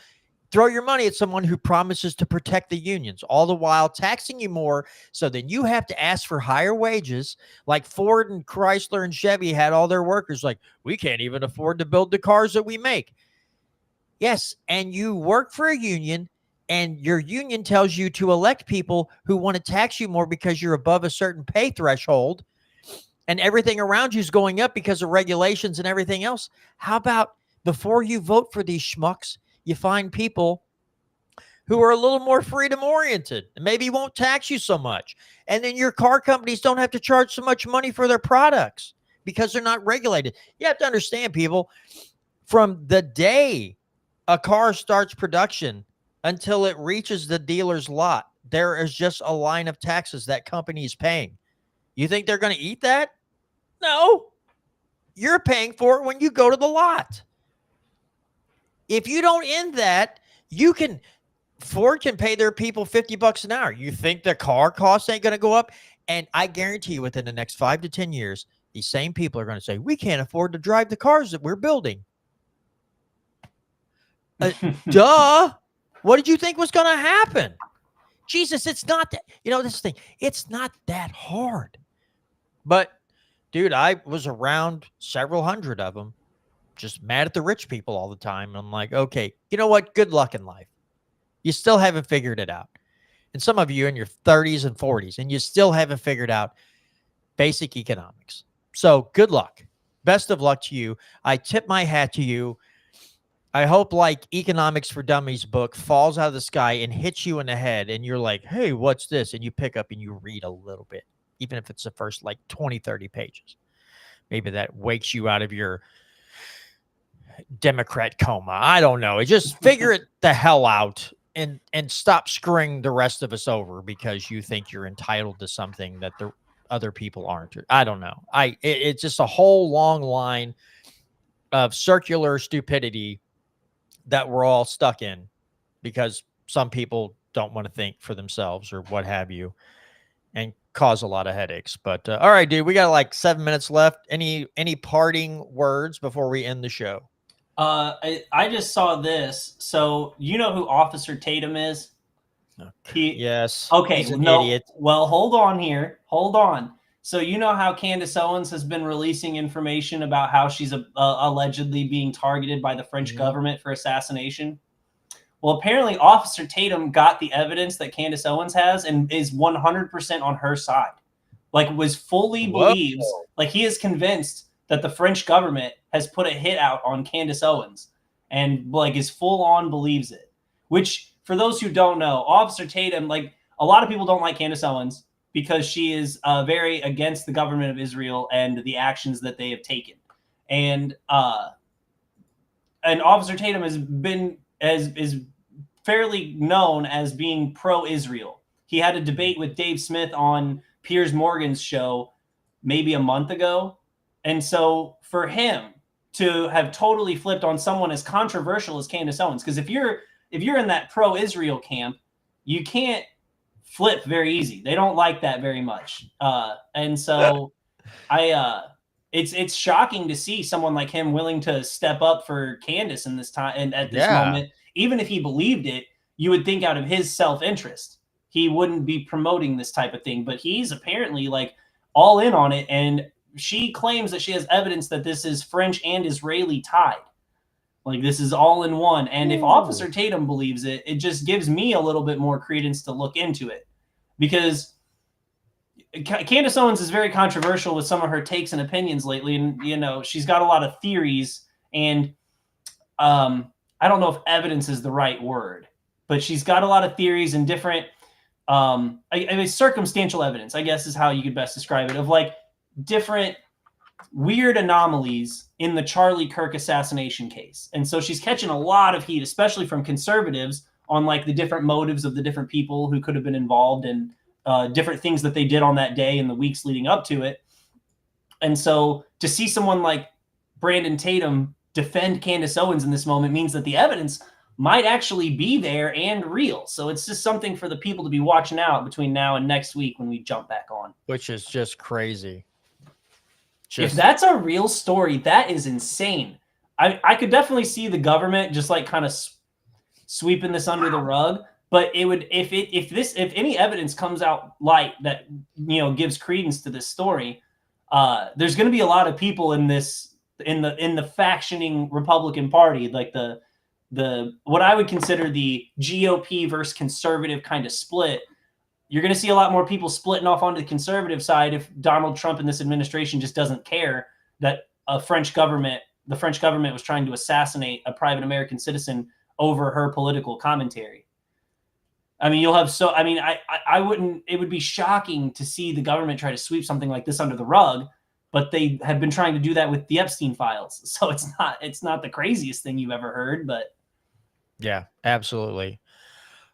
throw your money at someone who promises to protect the unions, all the while taxing you more. So then you have to ask for higher wages. Like Ford and Chrysler and Chevy had all their workers like, we can't even afford to build the cars that we make. Yes, and you work for a union, and your union tells you to elect people who want to tax you more because you're above a certain pay threshold, and everything around you is going up because of regulations and everything else. How about before you vote for these schmucks, you find people who are a little more freedom oriented and maybe won't tax you so much. And then your car companies don't have to charge so much money for their products because they're not regulated. You have to understand, people, from the day a car starts production until it reaches the dealer's lot, there is just a line of taxes that company is paying. You think they're going to eat that? No. You're paying for it when you go to the lot. If you don't end that, Ford can pay their people $50 an hour. You think the car costs ain't going to go up? And I guarantee you within the next 5 to 10 years, these same people are going to say, we can't afford to drive the cars that we're building. Duh. What did you think was going to happen? Jesus, it's not that, this thing, it's not that hard. But dude, I was around several hundred of them, just mad at the rich people all the time. And I'm like, okay, you know what? Good luck in life. You still haven't figured it out. And some of you in your 30s and 40s, and you still haven't figured out basic economics. So good luck. Best of luck to you. I tip my hat to you. I hope like Economics for Dummies book falls out of the sky and hits you in the head. And you're like, hey, what's this? And you pick up and you read a little bit, even if it's the first like 20, 30 pages. Maybe that wakes you out of your Democrat coma. I don't know. Just figure it the hell out and stop screwing the rest of us over because you think you're entitled to something that the other people aren't. I don't know. It's just a whole long line of circular stupidity that we're all stuck in because some people don't want to think for themselves or what have you, and cause a lot of headaches. But all right, dude, we got like 7 minutes left. Any parting words before we end the show? I just saw this. So you know who Officer Tatum is? Yes. Okay. He's an idiot. Well, hold on here. Hold on. So you know how Candace Owens has been releasing information about how she's allegedly being targeted by the French government for assassination? Well, apparently Officer Tatum got the evidence that Candace Owens has and is 100% on her side. Like, was fully believes, like he is convinced that the French government has put a hit out on Candace Owens and like is full on believes it. Which, for those who don't know, Officer Tatum, like a lot of people don't like Candace Owens because she is very against the government of Israel and the actions that they have taken. And Officer Tatum is fairly known as being pro-Israel. He had a debate with Dave Smith on Piers Morgan's show maybe a month ago. And so for him to have totally flipped on someone as controversial as Candace Owens, because if you're in that pro-Israel camp, you can't flip very easy. They don't like that very much. And so it's shocking to see someone like him willing to step up for Candace in this time and at this moment. Even if he believed it, you would think out of his self-interest. he wouldn't be promoting this type of thing. But he's apparently like all in on it. And she claims that she has evidence that this is French and Israeli tied. Like this is all in one. And if Officer Tatum believes it, it just gives me a little bit more credence to look into it, because Candace Owens is very controversial with some of her takes and opinions lately. And, you know, she's got a lot of theories, and I don't know if evidence is the right word, but she's got a lot of theories and different, I mean, circumstantial evidence, I guess is how you could best describe it, of like different weird anomalies in the Charlie Kirk assassination case. And so she's catching a lot of heat, especially from conservatives, on like the different motives of the different people who could have been involved and different things that they did on that day and the weeks leading up to it. And so to see someone like Brandon Tatum defend Candace Owens in this moment means that the evidence might actually be there and real. So it's just something for the people to be watching out between now and next week when we jump back on. Which is just crazy. If that's a real story, that is insane. I could definitely see the government just like kind of sweeping this under the rug. But it would, if any evidence comes out light that, you know, gives credence to this story, there's going to be a lot of people in this, in the factioning Republican Party, like the what I would consider the GOP versus conservative kind of split. You're going to see a lot more people splitting off onto the conservative side if Donald Trump and this administration just doesn't care that the French government was trying to assassinate a private American citizen over her political commentary. I mean, you'll have I wouldn't, it would be shocking to see the government try to sweep something like this under the rug, but they have been trying to do that with the Epstein files. So it's not the craziest thing you've ever heard, but. Yeah, absolutely.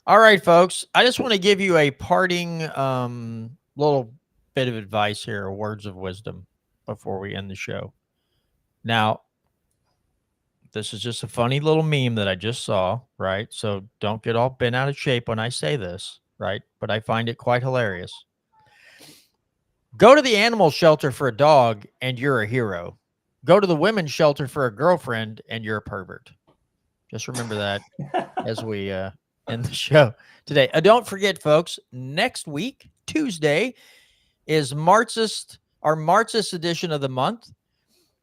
All right, folks, I just want to give you a parting little bit of advice here, words of wisdom before we end the show. Now, this is just a funny little meme that I just saw, right? So don't get all bent out of shape when I say this, right? But I find it quite hilarious. Go to the animal shelter for a dog and you're a hero. Go to the women's shelter for a girlfriend and you're a pervert. Just remember that as we end the show today. Don't forget, folks, next week, Tuesday, is our Marxist edition of the month.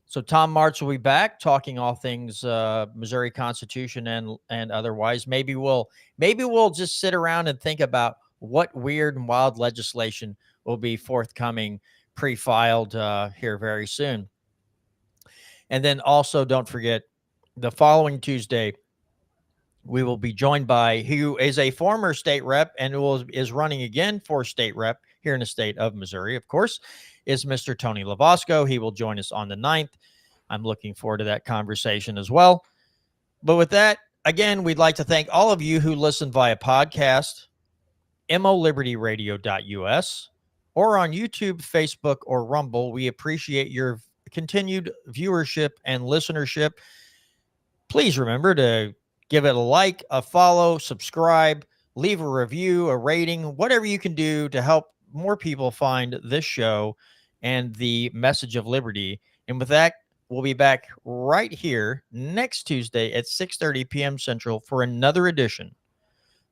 So Tom Martz will be back talking all things Missouri Constitution and otherwise. Maybe we'll just sit around and think about what weird and wild legislation will be forthcoming, pre-filed here very soon. And then also don't forget, the following Tuesday, we will be joined by who is a former state rep and is running again for state rep here in the state of Missouri, of course, is Mr. Tony Lavasco. He will join us on the 9th. I'm looking forward to that conversation as well. But with that, again, we'd like to thank all of you who listen via podcast, molibertyradio.us, or on YouTube, Facebook, or Rumble. We appreciate your continued viewership and listenership. Please remember to give it a like, a follow, subscribe, leave a review, a rating, whatever you can do to help more people find this show and the message of liberty. And with that, we'll be back right here next Tuesday at 6:30 p.m. Central for another edition